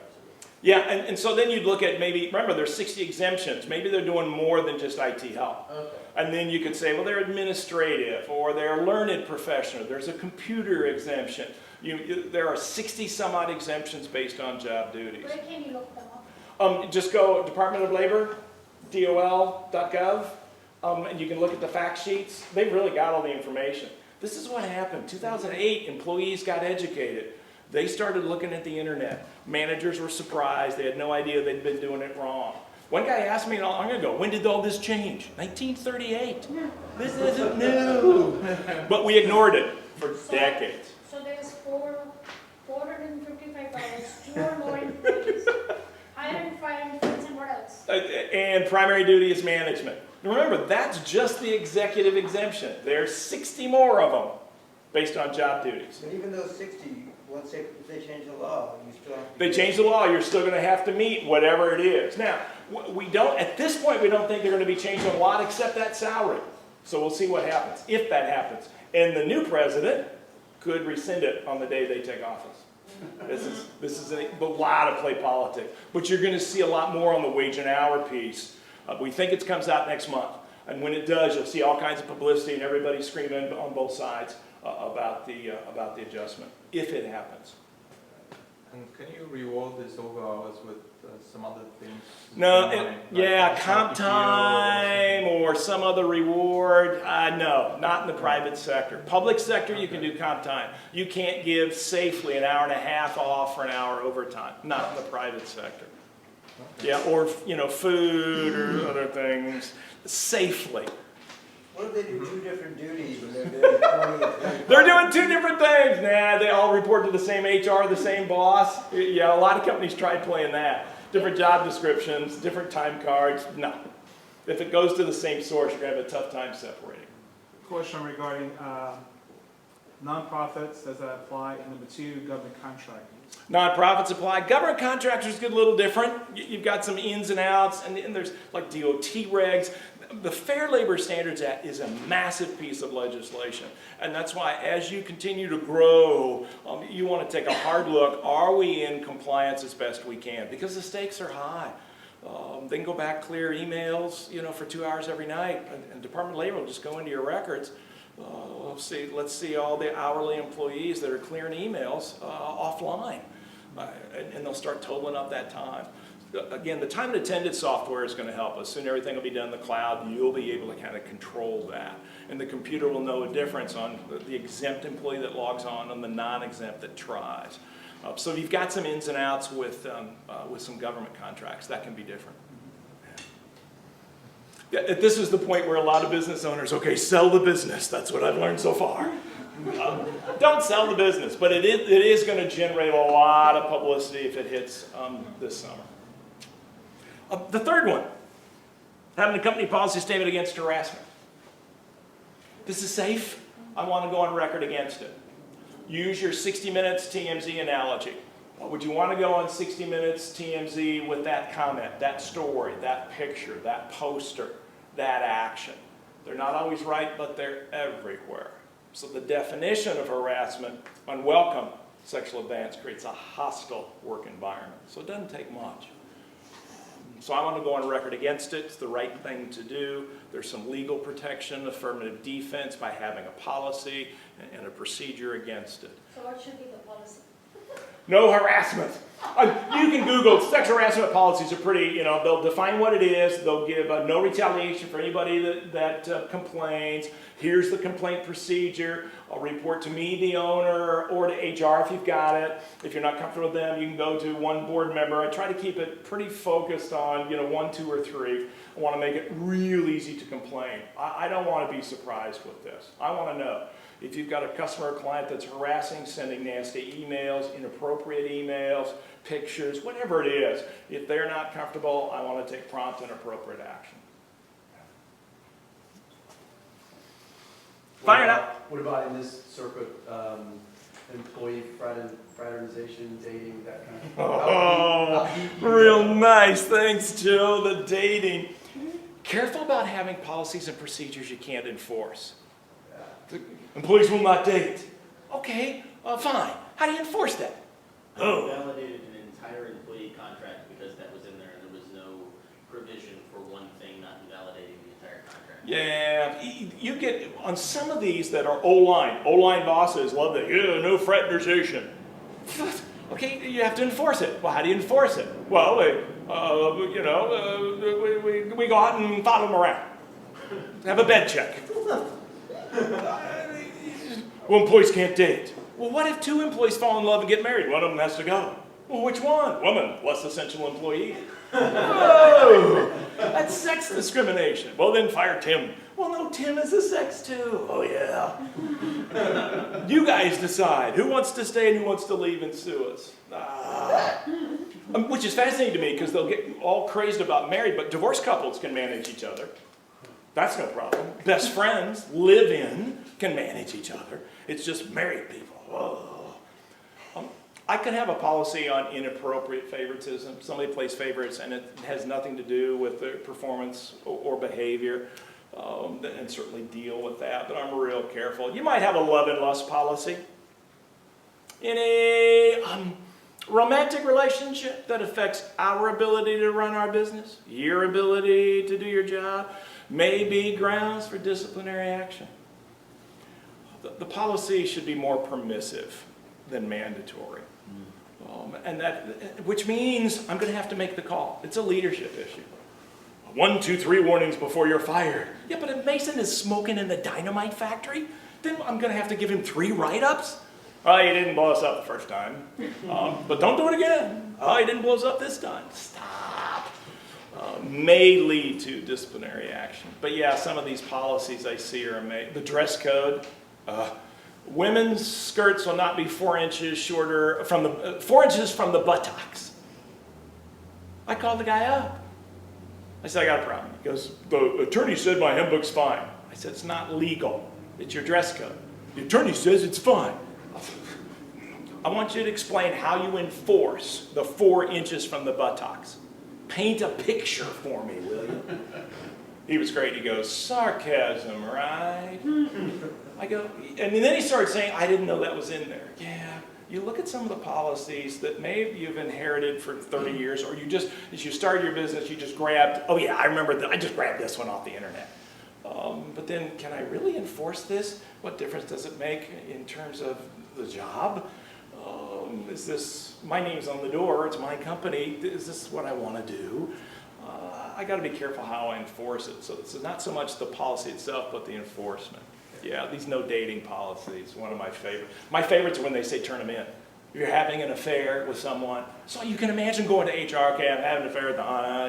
Speaker 1: Yeah, and so then you'd look at maybe, remember, there's 60 exemptions. Maybe they're doing more than just IT help.
Speaker 3: Okay.
Speaker 1: And then you could say, well, they're administrative, or they're learned professional. There's a computer exemption. There are 60 some odd exemptions based on job duties.
Speaker 6: Where can you look them up?
Speaker 1: Just go Department of Labor, dol.gov, and you can look at the fact sheets. They've really got all the information. This is what happened. 2008, employees got educated. They started looking at the internet. Managers were surprised. They had no idea they'd been doing it wrong. One guy asked me not long ago, when did all this change? 1938. This isn't new. But we ignored it for decades.
Speaker 6: So there's $455, 2 or more employees, hiring, firing, friends, and what else?
Speaker 1: And primary duty is management. Remember, that's just the executive exemption. There's 60 more of them based on job duties.
Speaker 7: But even those 60, once if they change the law, you still have to.
Speaker 1: They change the law, you're still going to have to meet whatever it is. Now, we don't, at this point, we don't think they're going to be changing a lot except that salary. So we'll see what happens, if that happens. And the new president could rescind it on the day they take office. This is a lot of play politics. But you're going to see a lot more on the wage and hour piece. We think it comes out next month. And when it does, you'll see all kinds of publicity and everybody screaming on both sides about the adjustment, if it happens.
Speaker 4: And can you reward these overhours with some other things?
Speaker 1: No,
Speaker 4: Like
Speaker 1: comp time or some other reward. No, not in the private sector. Public sector, you can do comp time. You can't give safely an hour and a half off for an hour overtime. Not in the private sector. Yeah, or food or other things safely.
Speaker 7: What if they do 2 different duties and they're doing 20?
Speaker 1: They're doing 2 different things. Nah, they all report to the same HR, the same boss. Yeah, a lot of companies tried playing that. Different job descriptions, different time cards. No. If it goes to the same source, you're going to have a tough time separating.
Speaker 4: Question regarding nonprofits, does that apply? And number 2, government contractors.
Speaker 1: Nonprofits apply. Government contractors get a little different. You've got some ins and outs, and there's like DOT regs. The Fair Labor Standards Act is a massive piece of legislation, and that's why as you continue to grow, you want to take a hard look. Are we in compliance as best we can? Because the stakes are high. They can go back, clear emails, for 2 hours every night, and Department of Labor will just go into your records. Let's see all the hourly employees that are clearing emails offline, and they'll start totaling up that time. Again, the time and attendance software is going to help us. Soon everything will be done in the cloud. You'll be able to kind of control that. And the computer will know a difference on the exempt employee that logs on and the non-exempt that tries. So you've got some ins and outs with some government contracts. That can be different. Yeah, this is the point where a lot of business owners, okay, sell the business. That's what I've learned so far. Don't sell the business, but it is going to generate a lot of publicity if it hits this summer. The third one, having a company policy statement against harassment. This is safe. I want to go on record against it. Use your 60 minutes TMZ analogy. Would you want to go on 60 minutes TMZ with that comment, that story, that picture, that poster, that action? They're not always right, but they're everywhere. So the definition of harassment, unwelcome sexual advance, creates a hostile work environment. So it doesn't take much. So I want to go on record against it. It's the right thing to do. There's some legal protection, affirmative defense by having a policy and a procedure against it.
Speaker 6: So what should be the policy?
Speaker 1: No harassment. You can Google sexual harassment policies are pretty, they'll define what it is. They'll give no retaliation for anybody that complains. Here's the complaint procedure. I'll report to me, the owner, or to HR if you've got it. If you're not comfortable with them, you can go to one board member. I try to keep it pretty focused on, 1, 2, or 3. I want to make it real easy to complain. I don't want to be surprised with this. I want to know. If you've got a customer or client that's harassing, sending nasty emails, inappropriate emails, pictures, whatever it is, if they're not comfortable, I want to take prompt and appropriate action. Fire it up.
Speaker 2: What about in this circuit, employee fraternization, dating, that kind of?
Speaker 1: Oh, real nice. Thanks, Joe. The dating. Careful about having policies and procedures you can't enforce. The employees will not date. Okay, fine. How do you enforce that?
Speaker 3: I validated an entire employee contract because that was in there, and there was no provision for one thing not invalidating the entire contract.
Speaker 1: Yeah, you get, on some of these that are O-line bosses love that, yeah, no fraternization. Okay, you have to enforce it. Well, how do you enforce it? Well, we go out and follow them around. Have a bed check. Well, employees can't date. Well, what if two employees fall in love and get married? One of them has to go. Well, which one? Woman, less essential employee. Oh, that's sex discrimination. Well, then fire Tim. Well, no, Tim is a sex too. Oh, yeah. You guys decide who wants to stay and who wants to leave and sue us. Which is fascinating to me because they'll get all crazed about married, but divorced couples can manage each other. That's no problem. Best friends, live in, can manage each other. It's just married people. Oh. I could have a policy on inappropriate favoritism. Somebody plays favorites and it has nothing to do with their performance or behavior, and certainly deal with that, but I'm real careful. You might have a love and lust policy. In a romantic relationship that affects our ability to run our business, your ability to do your job, may be grounds for disciplinary action. The policy should be more permissive than mandatory. Which means I'm going to have to make the call. It's a leadership issue. 1, 2, 3 warnings before you're fired. Yeah, but if Mason is smoking in the dynamite factory, then I'm going to have to give him 3 write-ups. Oh, he didn't blow us up the first time. But don't do it again. Oh, he didn't blow us up this time. Stop. May lead to disciplinary action. But yeah, some of these policies I see are made. The dress code. Women's skirts will not be 4 inches shorter from the 4 inches from the buttocks. I called the guy up. I said, I got a problem. He goes, the attorney said my handbook's fine. I said, it's not legal. It's your dress code. The attorney says it's fine. I want you to explain how you enforce the 4 inches from the buttocks. Paint a picture for me, will you? He was great. He goes, sarcasm, right? I go, and then he started saying, I didn't know that was in there. Yeah, you look at some of the policies that maybe you've inherited for 30 years, or you just, as you started your business, you just grabbed, oh yeah, I remember, I just grabbed this one off the internet. But then, can I really enforce this? What difference does it make in terms of the job? Is this, my name's on the door, it's my company, is this what I want to do? I got to be careful how I enforce it. So it's not so much the policy itself, but the enforcement. Yeah, these no dating policies, one of my favorites. My favorites are when they say turn them in. You're having an affair with someone. So you can imagine going to HR, okay, I'm having an affair with Donna,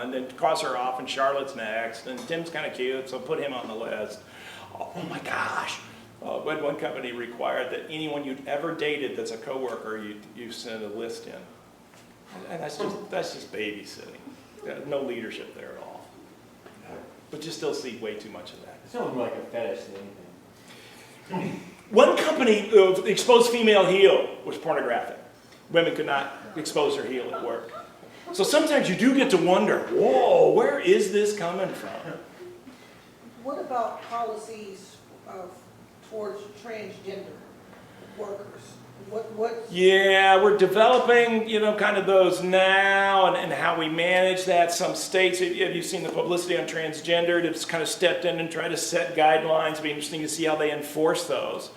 Speaker 1: and then cross her off, and Charlotte's next, and Tim's kind of cute, so put him on the list. Oh my gosh. When one company required that anyone you'd ever dated that's a coworker, you send a list in. And that's just babysitting. No leadership there at all. But you still see way too much of that.
Speaker 5: It's not more like a fetish than anything.
Speaker 1: One company exposed female heel was pornographic. Women could not expose their heel at work. So sometimes you do get to wonder, whoa, where is this coming from?
Speaker 8: What about policies towards transgender workers?
Speaker 1: Yeah, we're developing, kind of those now and how we manage that. Some states, have you seen the publicity on transgender? It's kind of stepped in and tried to set guidelines. It'll be interesting to see how they enforce those.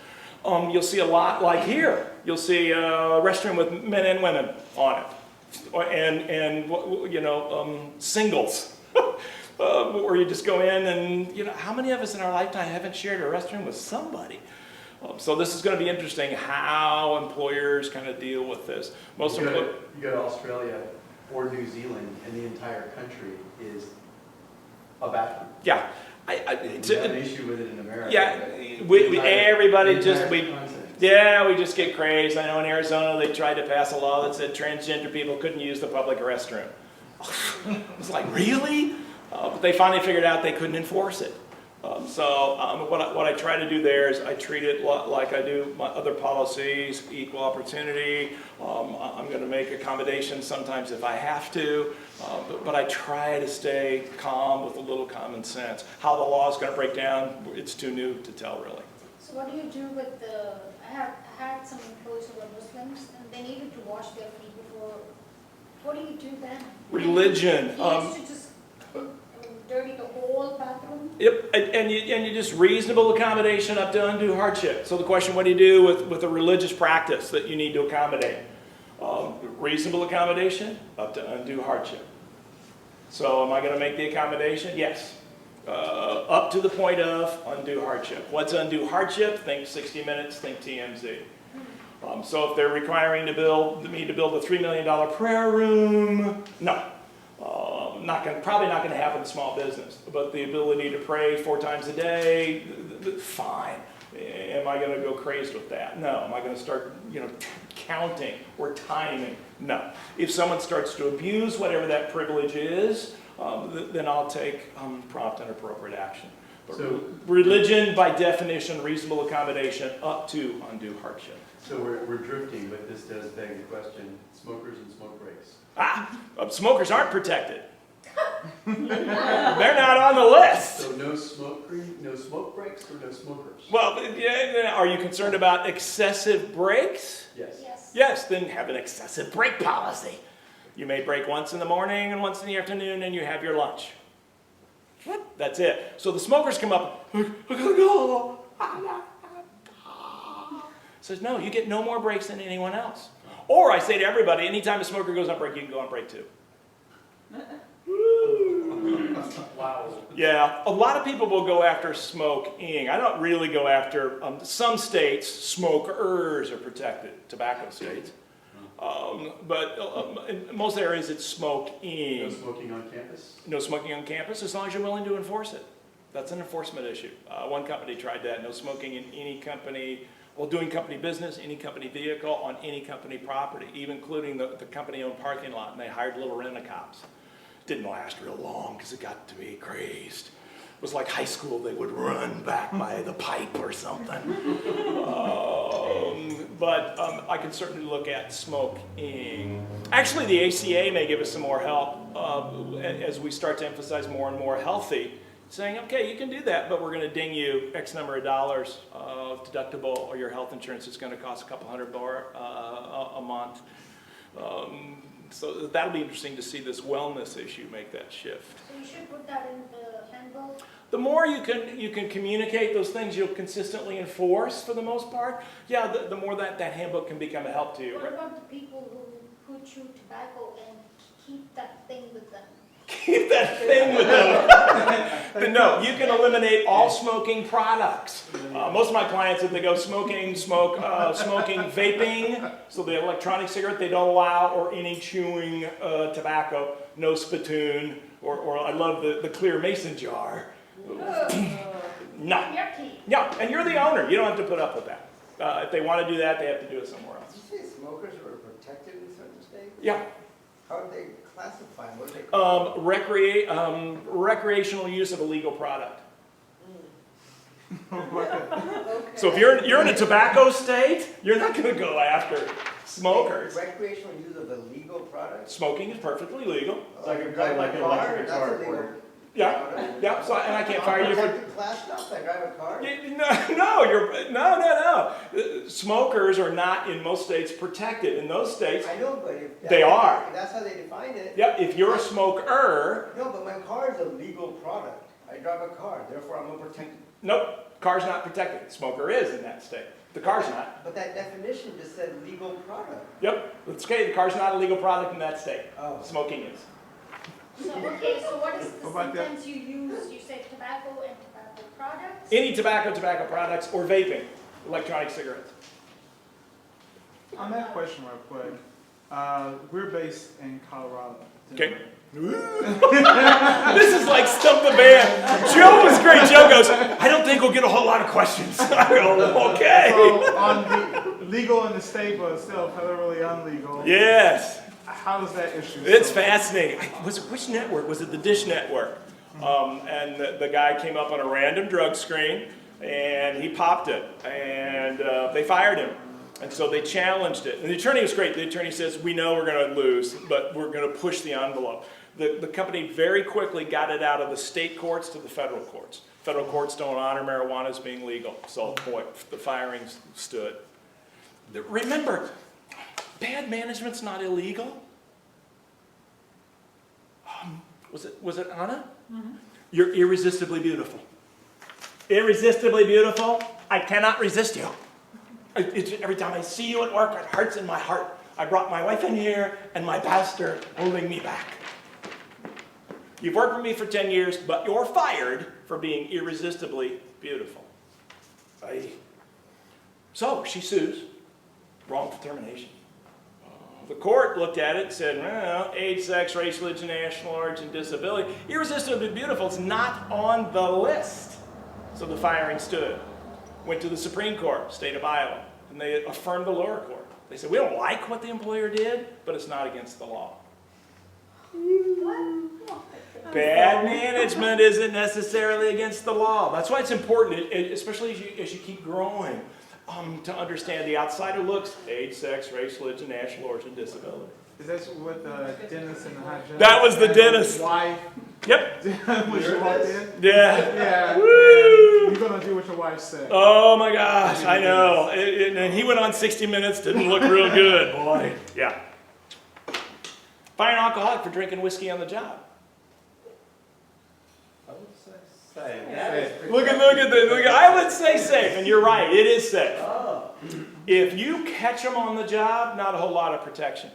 Speaker 1: You'll see a lot like here. You'll see a restroom with men and women on it. And singles. Where you just go in and, how many of us in our lifetime haven't shared a restroom with somebody? So this is going to be interesting how employers kind of deal with this.
Speaker 2: You go to Australia or New Zealand, and the entire country is a bathroom.
Speaker 1: Yeah.
Speaker 2: It's an issue with it in America.
Speaker 1: Yeah, we just get crazed. I know in Arizona they tried to pass a law that said transgender people couldn't use the public restroom. It's like, really? But they finally figured out they couldn't enforce it. What I try to do there is I treat it like I do my other policies, equal opportunity. I'm going to make accommodations sometimes if I have to, but I try to stay calm with a little common sense. How the law is going to break down, it's too new to tell really.
Speaker 6: So what do you do with the, I had some employees who were Muslims and they needed to wash their feet before, what do you do then?
Speaker 1: Religion.
Speaker 6: You used to just dirty the whole bathroom?
Speaker 1: Yep, and you just reasonable accommodation up to undue hardship. So the question, what do you do with a religious practice that you need to accommodate? Reasonable accommodation up to undue hardship. So am I going to make the accommodation? Yes. Up to the point of undue hardship. What's undue hardship? Think 60 minutes, think TMZ. So if they're requiring me to build a $3 million prayer room, no. Probably not going to happen in small business, but the ability to pray 4 times a day, fine. Am I going to go crazy with that? No. Am I going to start, counting or timing? No. If someone starts to abuse whatever that privilege is, then I'll take prompt and appropriate action. But
Speaker 2: So-
Speaker 1: religion, by definition, reasonable accommodation up to undue hardship.
Speaker 2: So we're drifting, but this does beg the question, smokers and smoke breaks.
Speaker 1: Smokers aren't protected. They're not on the list.
Speaker 2: So no smoke breaks or no smokers?
Speaker 1: Well, yeah, are you concerned about excessive breaks?
Speaker 2: Yes.
Speaker 6: Yes.
Speaker 1: Yes, then have an excessive break policy. You may break once in the morning and once in the afternoon and you have your lunch. That's it. So the smokers come up, I gotta go. Says, no, you get no more breaks than anyone else. Or I say to everybody, anytime a smoker goes on break, you can go on break too.
Speaker 3: Wow.
Speaker 1: Yeah, a lot of people will go after smoking. I don't really go after, some states, smokers are protected, tobacco states. But in most areas it's smoking.
Speaker 2: No smoking on campus?
Speaker 1: No smoking on campus as long as you're willing to enforce it. That's an enforcement issue. One company tried that, no smoking in any company, well, doing company business, any company vehicle, on any company property, even including the company-owned parking lot, and they hired little rent-a-cops. Didn't last real long because it got to be crazed. It was like high school, they would run back by the pipe or something. But I can certainly look at smoking. Actually, the ACA may give us some more help as we start to emphasize more and more healthy, saying, okay, you can do that, but we're going to ding you X number of dollars of deductible, or your health insurance is going to cost a couple $100 more a month. So that'll be interesting to see this wellness issue make that shift.
Speaker 6: So you should put that in the handbook?
Speaker 1: The more you can communicate those things you'll consistently enforce for the most part, yeah, the more that handbook can become a help to you.
Speaker 6: What about the people who chew tobacco and keep that thing with them?
Speaker 1: Keep that thing with them. No, you can eliminate all smoking products. Most of my clients, if they go smoking vaping, so the electronic cigarette they don't allow, or any chewing tobacco, no spittoon, or I love the clear mason jar. No.
Speaker 6: Yucky.
Speaker 1: Yeah, and you're the owner. You don't have to put up with that. If they want to do that, they have to do it somewhere else.
Speaker 7: Did you say smokers were protected in certain states?
Speaker 1: Yeah.
Speaker 7: How did they classify them? What do they call them?
Speaker 1: Recreational use of a legal product.
Speaker 8: Okay.
Speaker 1: So if you're in a tobacco state, you're not going to go after smokers.
Speaker 7: Recreational use of a legal product?
Speaker 1: Smoking is perfectly legal.
Speaker 7: Like an electric car? That's illegal.
Speaker 1: Yeah. So and I can't fire you for.
Speaker 7: Class stuff, I drive a car?
Speaker 1: No. Smokers are not in most states protected. In those states,
Speaker 7: I know, but if
Speaker 1: They are.
Speaker 7: If that's how they define it.
Speaker 1: yeah. If you're a smoker,
Speaker 7: No, but my car is a legal product. I drive a car, therefore I'm unprotected.
Speaker 1: nope, car's not protected. Smoker is in that state. The car's not.
Speaker 7: But that definition just said legal product.
Speaker 1: Yep, it's okay. The car's not a legal product in that state.
Speaker 7: Oh.
Speaker 1: Smoking is.
Speaker 6: So, okay, so what is the
Speaker 4: What about that?
Speaker 6: sentence you use? You said tobacco and tobacco products?
Speaker 1: Any tobacco products, or vaping, electronic cigarettes.
Speaker 4: On that question real quick, we're based in Colorado.
Speaker 1: Okay. This is like Stump the Man. Joe was great. Joe goes, I don't think we'll get a whole lot of questions. I go, okay.
Speaker 4: So on the legal in the state, but still federally unlegal.
Speaker 1: Yes.
Speaker 4: How does that issue?
Speaker 1: It's
Speaker 4: still-
Speaker 1: fascinating. Was it which network? Was it the Dish Network? And the guy came up on a random drug screen, and he popped it, and they fired him. And so they challenged it. And the attorney was great. The attorney says, we know we're going to lose, but we're going to push the envelope. The company very quickly got it out of the state courts to the federal courts. Federal courts don't honor marijuana as being legal. So, boy, the firings stood. Remember, bad management's not illegal. Was it Anna? Mm-hmm. You're irresistibly beautiful. Irresistibly beautiful. I cannot resist you. Every time I see you at work, it hurts in my heart. I brought my wife in here and my pastor holding me back. You've worked with me for 10 years, but you're fired for being irresistibly beautiful. So she sues. Wrongful termination. The court looked at it and said, well, age, sex, race, religion, national origin, disability. Irresistibly beautiful is not on the list. So the firing stood. Went to the Supreme Court, state of Iowa, and they affirmed the lower court. They said, we don't like what the employer did, but it's not against the law. Bad management isn't necessarily against the law. That's why it's important, especially as you keep growing, to understand the outsider looks, age, sex, race, religion, national origin, disability.
Speaker 4: Is that what the dentist and the hygienist?
Speaker 1: That was the dentist.
Speaker 4: Wife.
Speaker 1: Yep.
Speaker 4: When she walked in?
Speaker 1: Yeah.
Speaker 4: Yeah.
Speaker 1: Woo!
Speaker 4: You're going to do what your wife said.
Speaker 1: Oh my gosh, I know. And he went on 60 Minutes, didn't look real good, boy. Yeah. Fire an alcoholic for drinking whiskey on the job.
Speaker 3: I would say safe.
Speaker 1: Look at I would say safe, and you're right, it is safe.
Speaker 3: Oh.
Speaker 1: If you catch them on the job, not a whole lot of protection.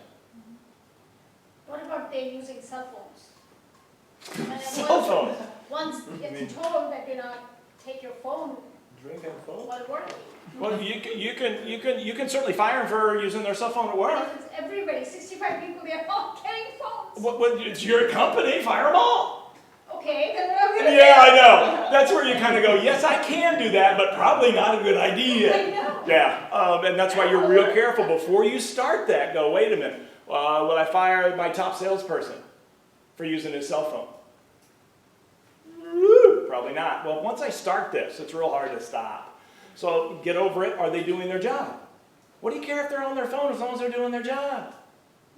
Speaker 6: What about they using cell phones? And then
Speaker 1: Cell phone.
Speaker 6: Once it's told that do not take your phone
Speaker 3: Drinking phone?
Speaker 6: while working.
Speaker 1: Well, you can certainly fire them for using their cell phone at work.
Speaker 6: Because it's everybody, 65 people, they're all getting phones.
Speaker 1: Well, it's your company, fire them all.
Speaker 6: Okay, then what are we gonna do?
Speaker 1: Yeah, I know. That's where you kind of go, yes, I can do that, but probably not a good idea.
Speaker 6: I know.
Speaker 1: Yeah, and that's why you're real careful. Before you start that, go, wait a minute. Will I fire my top salesperson for using his cell phone? Probably not. Well, once I start this, it's real hard to stop. So get over it. Are they doing their job? What do you care if they're on their phone as long as they're doing their job?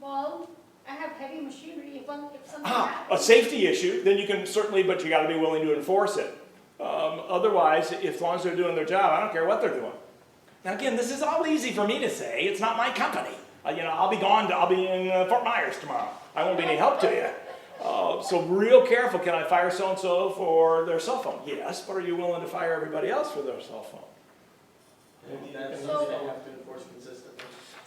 Speaker 6: Well, I have heavy machinery, if something
Speaker 1: A
Speaker 6: happens.
Speaker 1: safety issue, then you can certainly, but you got to be willing to enforce it. Otherwise, as long as they're doing their job, I don't care what they're doing. Now again, this is all easy for me to say. It's not my company. I'll be gone. I'll be in Fort Myers tomorrow. I won't be any help to you. So real careful. Can I fire so-and-so for their cell phone? Yes, but are you willing to fire everybody else for their cell phone?
Speaker 3: That's
Speaker 6: So-
Speaker 3: something they have to enforce consistently.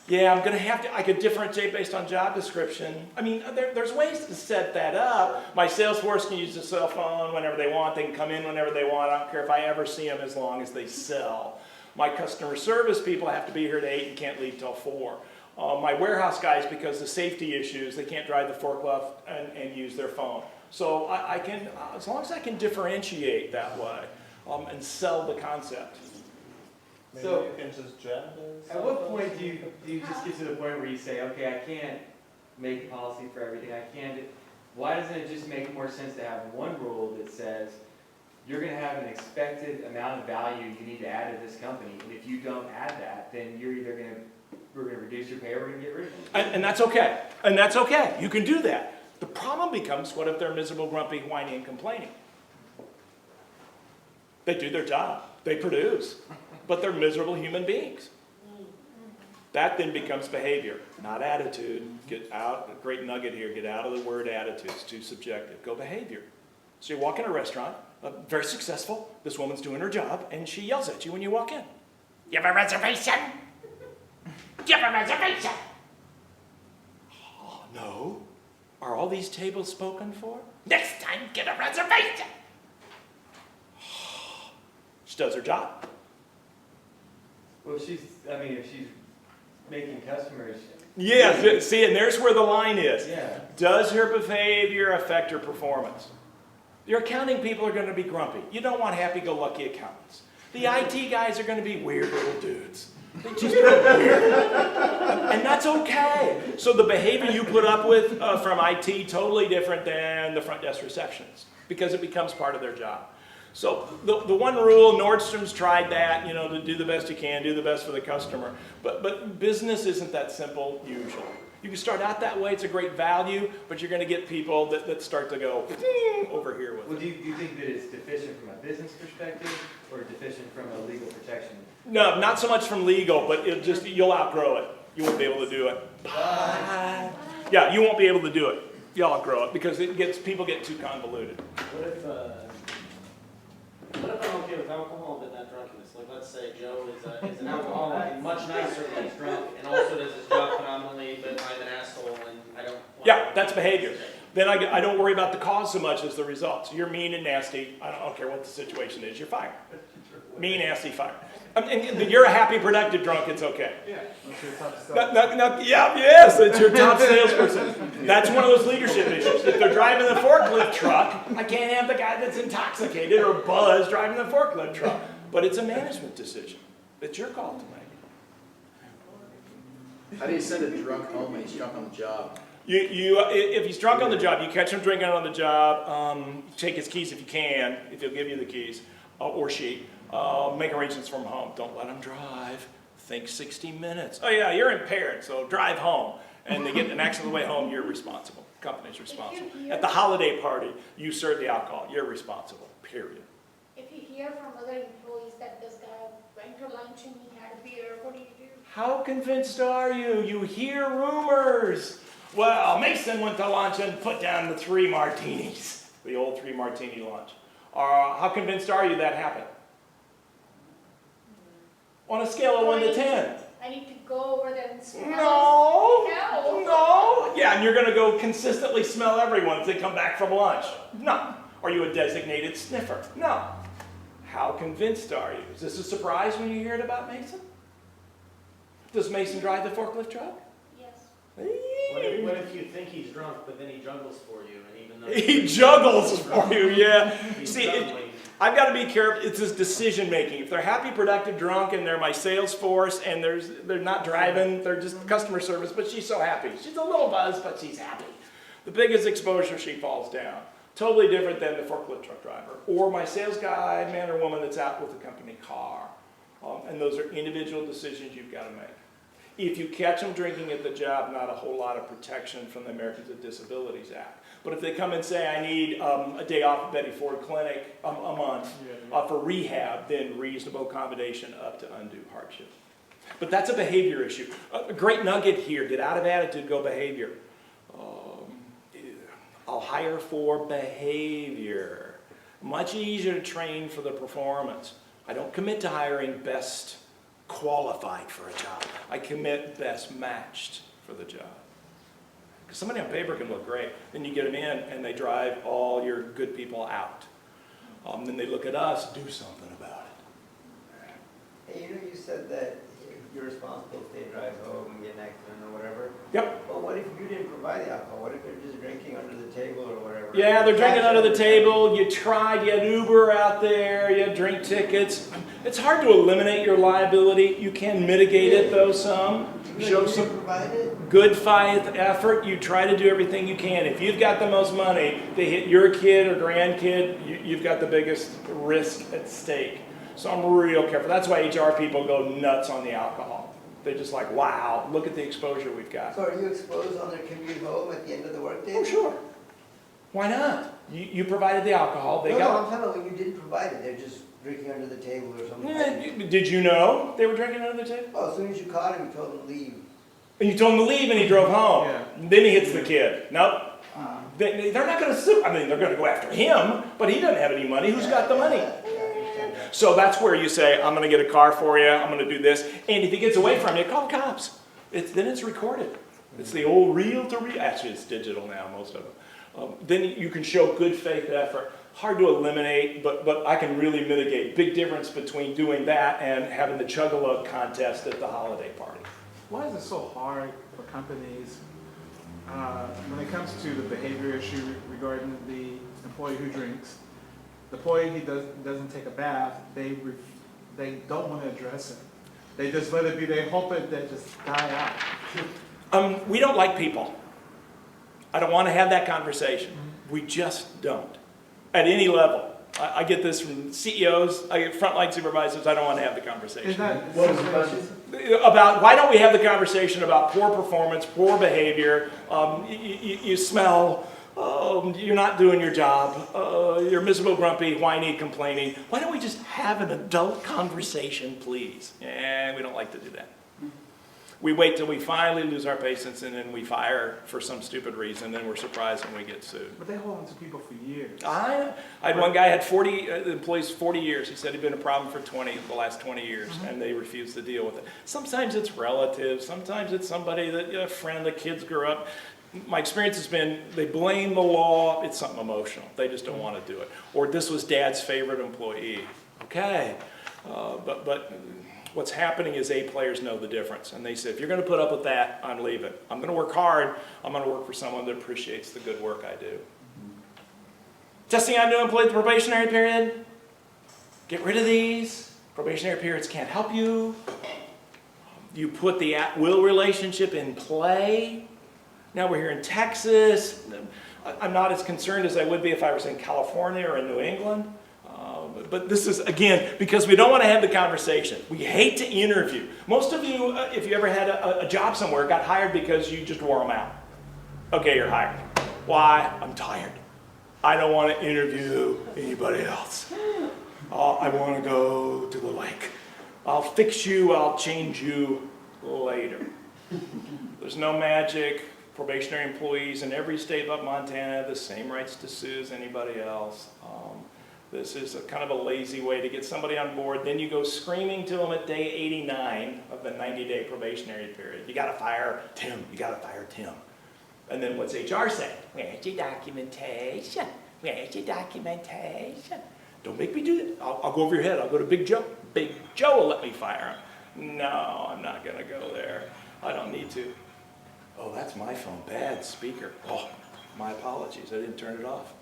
Speaker 1: Yeah, I'm going to have to, I could differentiate based on job description. I mean, there's ways to set that up. My sales force can use the cell phone whenever they want. They can come in whenever they want. I don't care if I ever see them as long as they sell. My customer service people have to be here at 8 and can't leave till 4. My warehouse guys, because of safety issues, they can't drive the forklift and use their phone. So I can, as long as I can differentiate that way and sell the concept.
Speaker 3: Maybe
Speaker 5: So-
Speaker 3: you can just jab the
Speaker 5: At what point do you just get to the point where you say, okay, I can't make a policy for everything, I can't, why doesn't it just make more sense to have one rule that says, you're gonna have an expected amount of value you need to add to this company, and if you don't add that, then we're gonna reduce your pay or we're gonna get rid of you.
Speaker 1: And that's okay. And that's okay. You can do that. The problem becomes, what if they're miserable, grumpy, whiny, and complaining? They do their job. They produce. But they're miserable human beings. That then becomes behavior, not attitude. Get out, a great nugget here, get out of the word attitude. It's too subjective. Go behavior. So you walk in a restaurant, very successful, this woman's doing her job, and she yells at you when you walk in. You have a reservation? Do you have a reservation? Oh, no. Are all these tables spoken for? Next time, get a reservation. She does her job.
Speaker 5: Well, if she's making customers.
Speaker 1: Yeah, see, and there's where the line is.
Speaker 5: Yeah.
Speaker 1: Does her behavior affect her performance? Your accounting people are going to be grumpy. You don't want happy-go-lucky accountants. The IT guys are going to be weird little dudes. They just are weird. And that's okay. So the behavior you put up with from IT, totally different than the front desk receptionist, because it becomes part of their job. So the one rule, Nordstrom's tried that, you know, to do the best you can, do the best for the customer. But business isn't that simple usually. You can start out that way, it's a great value, but you're going to get people that start to go over here with
Speaker 5: Well,
Speaker 1: it.
Speaker 5: do you think that it's deficient from a business perspective or deficient from a legal protection?
Speaker 1: No, not so much from legal, but you'll outgrow it. You won't be able to do it. Yeah, you won't be able to do it. You'll outgrow it because people get too convoluted.
Speaker 3: What if I'm okay with alcohol but not drunkenness? Like, let's say Joe is an alcoholic and much nicer when he's drunk, and also does his job phenomenally, but I'm an asshole and I don't.
Speaker 1: Yeah, that's behavior. Then I don't worry about the cause so much as the results. You're mean and nasty. I don't care what the situation is. You're fired. Mean, nasty, fired. And you're a happy, productive drunk. It's okay.
Speaker 4: Yeah. That's your top sales.
Speaker 1: Yes, it's your top salesperson. That's one of those leadership issues. If they're driving the forklift truck, I can't have the guy that's intoxicated or buzzed driving the forklift truck. But it's a management decision. It's your call to make.
Speaker 2: How do you send a drunk home when he's drunk on the job?
Speaker 1: If he's drunk on the job, you catch him drinking on the job, take his keys if you can, if he'll give you the keys, or she. Make arrangements from home. Don't let them drive. Think 60 minutes. Oh yeah, you're impaired, so drive home. And they get an accident on the way home, you're responsible. Company's responsible. At the holiday party, you serve the alcohol. You're responsible, period.
Speaker 6: If you hear from other employees that this guy went to lunch and he had a beer, what do you do?
Speaker 1: How convinced are you? You hear rumors. Well, Mason went to lunch and put down the 3 martinis. The old 3 martini lunch. How convinced are you that happened? On a scale of 1 to 10.
Speaker 6: I need to go over there and smell.
Speaker 1: No. Yeah, and you're going to go consistently smell everyone if they come back from lunch. No. Are you a designated sniffer? No. How convinced are you? Is this a surprise when you hear it about Mason? Does Mason drive the forklift truck?
Speaker 6: Yes.
Speaker 3: What if you think he's drunk, but then he juggles for you, and even though
Speaker 1: He juggles for you, yeah.
Speaker 3: he's
Speaker 1: See,
Speaker 3: juggling.
Speaker 1: I've got to be careful. It's this decision making. If they're happy, productive, drunk, and they're my sales force, and they're not driving, they're just customer service, but she's so happy. She's a little buzzed, but she's happy. The biggest exposure, she falls down. Totally different than the forklift truck driver. Or my sales guy, man or woman that's out with the company car. And those are individual decisions you've got to make. If you catch them drinking at the job, not a whole lot of protection from the Americans with Disabilities Act. But if they come and say, I need a day off at Betty Ford Clinic a month for rehab, then reasonable accommodation up to undue hardship. But that's a behavior issue. A great nugget here, get out of attitude, go behavior. I'll hire for behavior. Much easier to train for the performance. I don't commit to hiring best qualified for a job. I commit best matched for the job. Because somebody on paper can look great. Then you get them in and they drive all your good people out. Then they look at us, do something about it.
Speaker 7: Hey, you said that you're responsible if they drive home and get an accident or whatever.
Speaker 1: Yep.
Speaker 7: But what if you didn't provide the alcohol? What if they're just drinking under the table or whatever?
Speaker 1: Yeah, they're drinking under the table. You tried, you had Uber out there, you had drink tickets. It's hard to eliminate your liability. You can mitigate it though some. Show some good faith effort. You try to do everything you can. If you've got the most money, they hit your kid or grandkid, you've got the biggest risk at stake. So I'm real careful. That's why HR people go nuts on the alcohol. They're just like, wow, look at the exposure we've got.
Speaker 7: So are you exposed on their commute home at the end of the workday?
Speaker 1: Oh, sure. Why not? You provided the alcohol. They
Speaker 7: No,
Speaker 1: got.
Speaker 7: I'm talking about when you didn't provide it. They're just drinking under the table or something.
Speaker 1: Yeah, did you know they were drinking under the table?
Speaker 7: Oh, as soon as you caught him, you told him to leave.
Speaker 1: And you told him to leave and he drove home.
Speaker 4: Yeah.
Speaker 1: Then he hits the kid. Nope. They're not going to sue. I mean, they're going to go after him, but he doesn't have any money. Who's got the money? So that's where you say, I'm going to get a car for you. I'm going to do this. And if he gets away from you, call the cops. Then it's recorded. It's the old reel-to-reel. Actually, it's digital now, most of them. Then you can show good faith effort. Hard to eliminate, but I can really mitigate. Big difference between doing that and having the chug-a-lug contest at the holiday party.
Speaker 4: Why is it so hard for companies when it comes to the behavior issue regarding the employee who drinks? The employee who doesn't take a bath, they don't want to address it. They just let it be. They hope it just die out.
Speaker 1: We don't like people. I don't want to have that conversation. We just don't. At any level. I get this from CEOs, I get frontline supervisors, I don't want to have the conversation.
Speaker 4: Is that,
Speaker 2: What was the question?
Speaker 1: About, why don't we have the conversation about poor performance, poor behavior, you smell, you're not doing your job, you're miserable, grumpy, whiny, complaining. Why don't we just have an adult conversation, please? And we don't like to do that. We wait till we finally lose our patience and then we fire for some stupid reason, then we're surprised when we get sued.
Speaker 4: but they hold on to people for years.
Speaker 1: I had one guy had 40 employees 40 years. He said he'd been a problem for the last 20 years, and they refused to deal with it. Sometimes it's relatives. Sometimes it's somebody that, a friend, the kids grew up. My experience has been they blame the law. It's something emotional. They just don't want to do it. Or this was dad's favorite employee. Okay, but what's happening is A players know the difference. And they say, if you're going to put up with that, I'm leaving. I'm going to work hard. I'm going to work for someone that appreciates the good work I do. Testing on new employee the probationary period. Get rid of these. Probationary periods can't help you. You put the at-will relationship in play. Now we're here in Texas. I'm not as concerned as I would be if I was in California or in New England. But this is, again, because we don't want to have the conversation. We hate to interview. Most of you, if you ever had a job somewhere, got hired because you just wore them out. Okay, you're hired. Why? I'm tired. I don't want to interview anybody else. I want to go to the lake. I'll fix you, I'll change you later. There's no magic. Probationary employees in every state but Montana have the same rights to sue as anybody else. This is a kind of a lazy way to get somebody on board. Then you go screaming to them at day 89 of the 90-day probationary period. You got to fire Tim. You got to fire Tim. And then what's HR say? Where's your documentation? Where's your documentation? Don't make me do that. I'll go over your head. I'll go to Big Joe. Big Joe will let me fire him. No, I'm not going to go there. I don't need to. Oh, that's my phone. Bad speaker. Oh, my apologies. I didn't turn it off.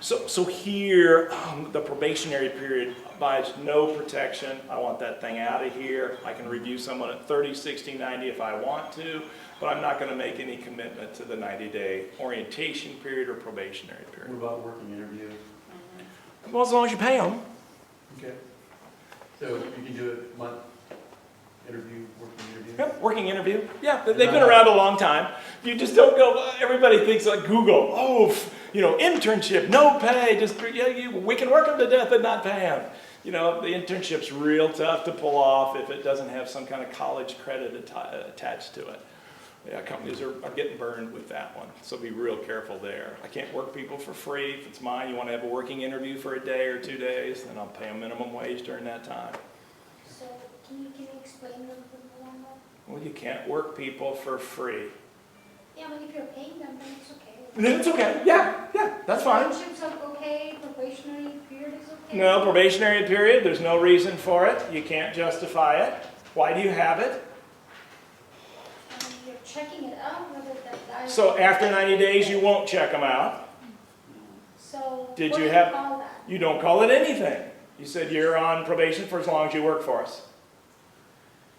Speaker 1: So here, the probationary period buys no protection. I want that thing out of here. I can review someone at 30, 60, 90 if I want to, but I'm not going to make any commitment to the 90-day orientation period or probationary period.
Speaker 2: What about working interview?
Speaker 1: Well, as long as you pay them.
Speaker 2: Okay. So you can do it month interview, working interview?
Speaker 1: Yep, working interview. Yeah, they've been around a long time. You just don't go, everybody thinks like Google, internship, no pay, we can work them to death and not pay them. The internship's real tough to pull off if it doesn't have some kind of college credit attached to it. Yeah, companies are getting burned with that one, so be real careful there. I can't work people for free. If it's mine, you want to have a working interview for a day or 2 days, then I'll pay them minimum wage during that time.
Speaker 6: So can you explain a little bit more on that?
Speaker 1: Well, you can't work people for free.
Speaker 6: Yeah, but if you're paying them, then it's okay.
Speaker 1: Then it's okay. Yeah, that's fine.
Speaker 6: Internships are okay, probationary period is okay?
Speaker 1: No, probationary period, there's no reason for it. You can't justify it. Why do you have it?
Speaker 6: You're checking it out whether that guy.
Speaker 1: So after 90 days, you won't check them out.
Speaker 6: So what
Speaker 1: Did
Speaker 6: do
Speaker 1: you
Speaker 6: you
Speaker 1: have-
Speaker 6: call that?
Speaker 1: You don't call it anything. You said you're on probation for as long as you work for us.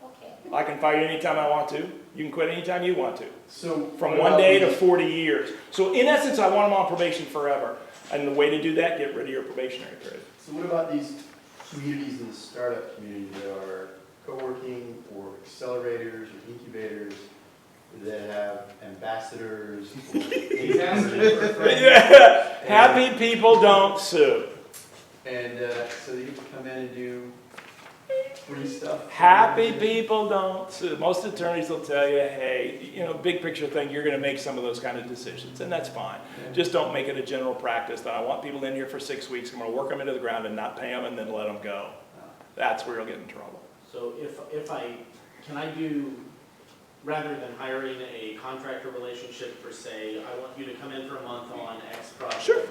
Speaker 6: Okay.
Speaker 1: I can fire you anytime I want to. You can quit anytime you want to.
Speaker 2: So
Speaker 1: From
Speaker 2: what
Speaker 1: 1
Speaker 2: about
Speaker 1: day to
Speaker 2: these-
Speaker 1: 40 years. So in essence, I want them on probation forever. And the way to do that, get rid of your probationary period.
Speaker 2: So what about these communities in the startup community that are co-working or accelerators or incubators that have ambassadors? Or
Speaker 1: Yeah. Happy people don't sue.
Speaker 2: And so they get to come in and do free stuff?
Speaker 1: Happy people don't sue. Most attorneys will tell you, hey, big picture thing, you're going to make some of those kind of decisions, and that's fine. Just don't make it a general practice that I want people in here for 6 weeks, I'm going to work them into the ground and not pay them and then let them go. That's where you'll get in trouble.
Speaker 3: So can I do, rather than hiring a contractor relationship for say, I want you to come in for a month on X project?
Speaker 1: Sure.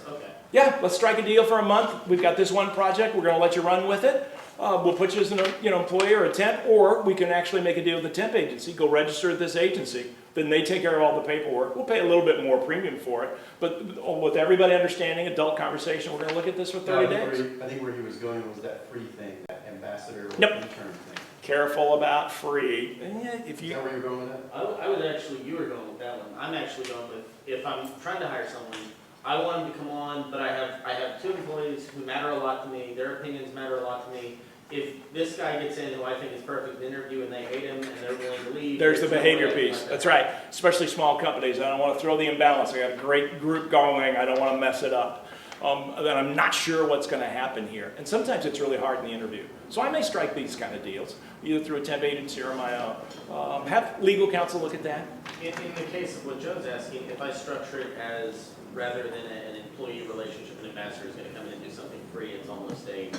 Speaker 3: Okay.
Speaker 1: Yeah, let's strike a deal for a month. We've got this one project. We're going to let you run with it. We'll put you as an employee or a temp, or we can actually make a deal with the temp agency. Go register at this agency. Then they take care of all the paperwork. We'll pay a little bit more premium for it. But with everybody understanding, adult conversation, we're going to look at this for 30 days.
Speaker 2: I think where he was going was that free thing, that ambassador or
Speaker 1: Nope.
Speaker 2: intern thing.
Speaker 1: careful about free. If
Speaker 2: Is
Speaker 1: you,
Speaker 2: that where you're going with that?
Speaker 3: I would actually, you were going with that one. I'm actually going with, if I'm trying to hire someone, I want them to come on, but I have 2 employees who matter a lot to me, their opinions matter a lot to me. If this guy gets in who I think is perfect in the interview and they hate him and they're willing to leave.
Speaker 1: there's the
Speaker 3: no
Speaker 1: behavior
Speaker 3: way
Speaker 1: piece.
Speaker 3: like
Speaker 1: That's
Speaker 3: that.
Speaker 1: right. Especially small companies. I don't want to throw the imbalance. I got a great group going. I don't want to mess it up. Then I'm not sure what's going to happen here. And sometimes it's really hard in the interview. So I may strike these kind of deals, either through a temp agency or my own. Have legal counsel look at that.
Speaker 3: In the case of what Joe's asking, if I structure it as, rather than an employee relationship, an ambassador is going to come in and do something free, it's almost a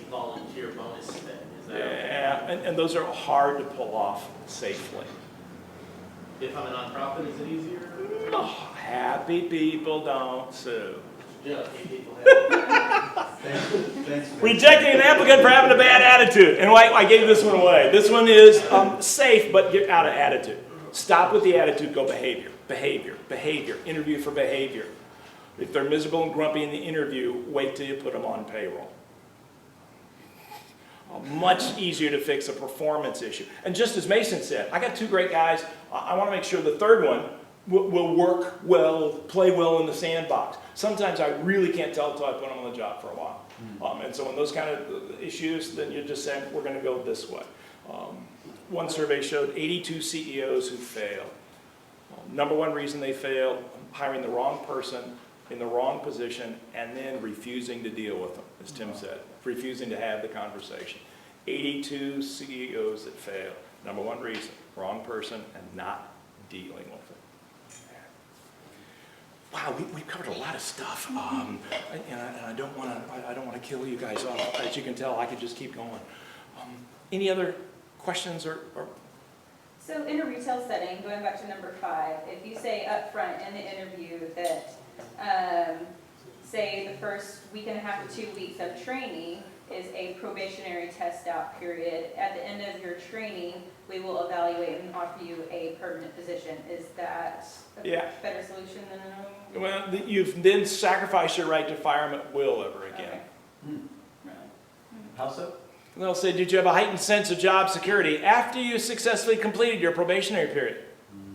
Speaker 3: volunteer bonus thing. Is that okay?
Speaker 1: Yeah, and those are hard to pull off safely.
Speaker 3: If I'm a nonprofit, is it easier?
Speaker 1: Oh, happy people don't sue.
Speaker 3: Yeah, people have.
Speaker 2: Thanks.
Speaker 1: Rejecting an applicant for having a bad attitude. And I gave this one away. This one is safe, but get out of attitude. Stop with the attitude, go behavior. Behavior, behavior, interview for behavior. If they're miserable and grumpy in the interview, wait till you put them on payroll. Much easier to fix a performance issue. And just as Mason said, I got 2 great guys. I want to make sure the third one will work well, play well in the sandbox. Sometimes I really can't tell until I put them on the job for a while. And so in those kind of issues, then you're just saying, we're going to go this way. One survey showed 82 CEOs who failed. Number 1 reason they failed, hiring the wrong person in the wrong position and then refusing to deal with them, as Tim said, refusing to have the conversation. 82 CEOs that failed. Number 1 reason, wrong person and not dealing with it. Wow, we've covered a lot of stuff, and I don't want to kill you guys off. As you can tell, I could just keep going. Any other questions or?
Speaker 9: So in a retail setting, going back to number 5, if you say up front in the interview that, say the first week and a half to 2 weeks of training is a probationary test out period, at the end of your training, we will evaluate and offer you a permanent position. Is that a
Speaker 1: Yeah.
Speaker 9: better solution than a?
Speaker 1: Well, you've then sacrificed your right to fire them at will ever again.
Speaker 9: Okay. Really?
Speaker 2: How so?
Speaker 1: They'll say, did you have a heightened sense of job security after you successfully completed your probationary period?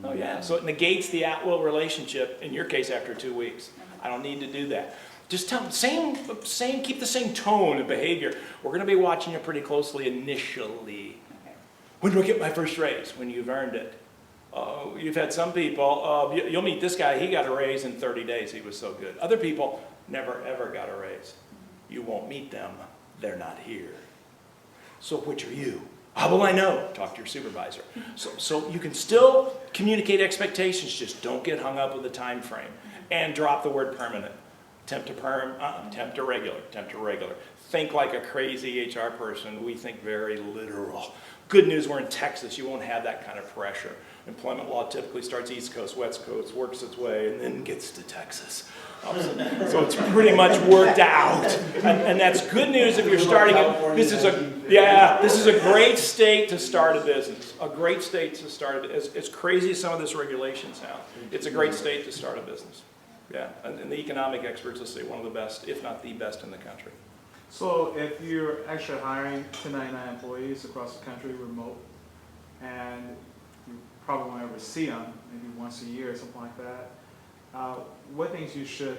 Speaker 1: Oh yeah, so it negates the at-will relationship, in your case after 2 weeks. I don't need to do that. Just tell them, keep the same tone and behavior. We're going to be watching you pretty closely initially.
Speaker 9: Okay.
Speaker 1: When do I get my first raise? When you've earned it. You've had some people, you'll meet this guy, he got a raise in 30 days, he was so good. Other people never ever got a raise. You won't meet them, they're not here. So which are you? How will I know? Talk to your supervisor. So you can still communicate expectations, just don't get hung up with the time frame. And drop the word permanent. Temp to perm, temp to regular, temp to regular. Think like a crazy HR person. We think very literal. Good news, we're in Texas. You won't have that kind of pressure. Employment law typically starts East Coast, West Coast, works its way, and then gets to Texas. So it's pretty much worked out. And that's good news if you're starting it. This is a great state to start a business. A great state to start it. As crazy as some of this regulation sounds, it's a great state to start a business. Yeah, and the economic experts will say one of the best, if not the best in the country.
Speaker 4: So if you're actually hiring 1099 employees across the country remote, and you probably won't ever see them, maybe once a year or something like that, what things you should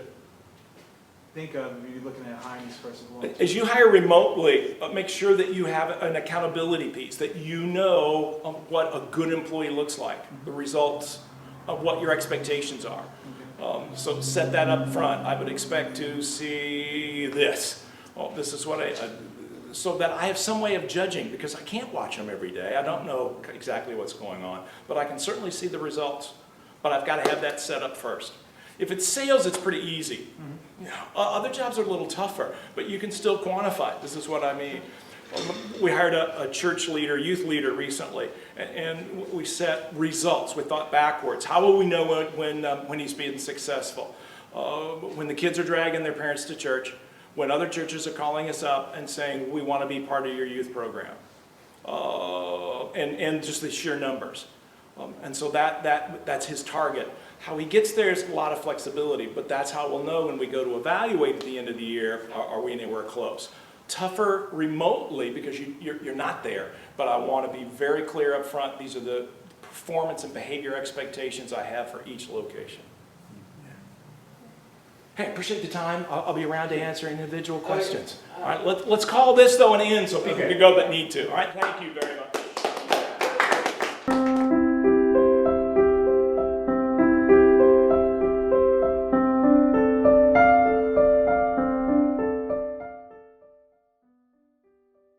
Speaker 4: think of if you're looking at hiring this person?
Speaker 1: As you hire remotely, make sure that you have an accountability piece, that you know what a good employee looks like, the results of what your expectations are. So set that up front. I would expect to see this. Oh, this is what so that I have some way of judging, because I can't watch them every day. I don't know exactly what's going on, but I can certainly see the results. But I've got to have that set up first. If it's sales, it's pretty easy. You know, other jobs are a little tougher, but you can still quantify. This is what I mean. We hired a church leader, youth leader recently, and we set results. We thought backwards. How will we know when he's being successful? When the kids are dragging their parents to church, when other churches are calling us up and saying, we want to be part of your youth program, and just the sheer numbers. And so that's his target. How he gets there is a lot of flexibility, but that's how we'll know when we go to evaluate at the end of the year, are we anywhere close? tougher remotely because you're not there. But I want to be very clear up front. These are the performance and behavior expectations I have for each location. Hey, appreciate the time. I'll be around to answer individual questions. All right, let's call this though an end so people can go that need to. All right, thank you very much.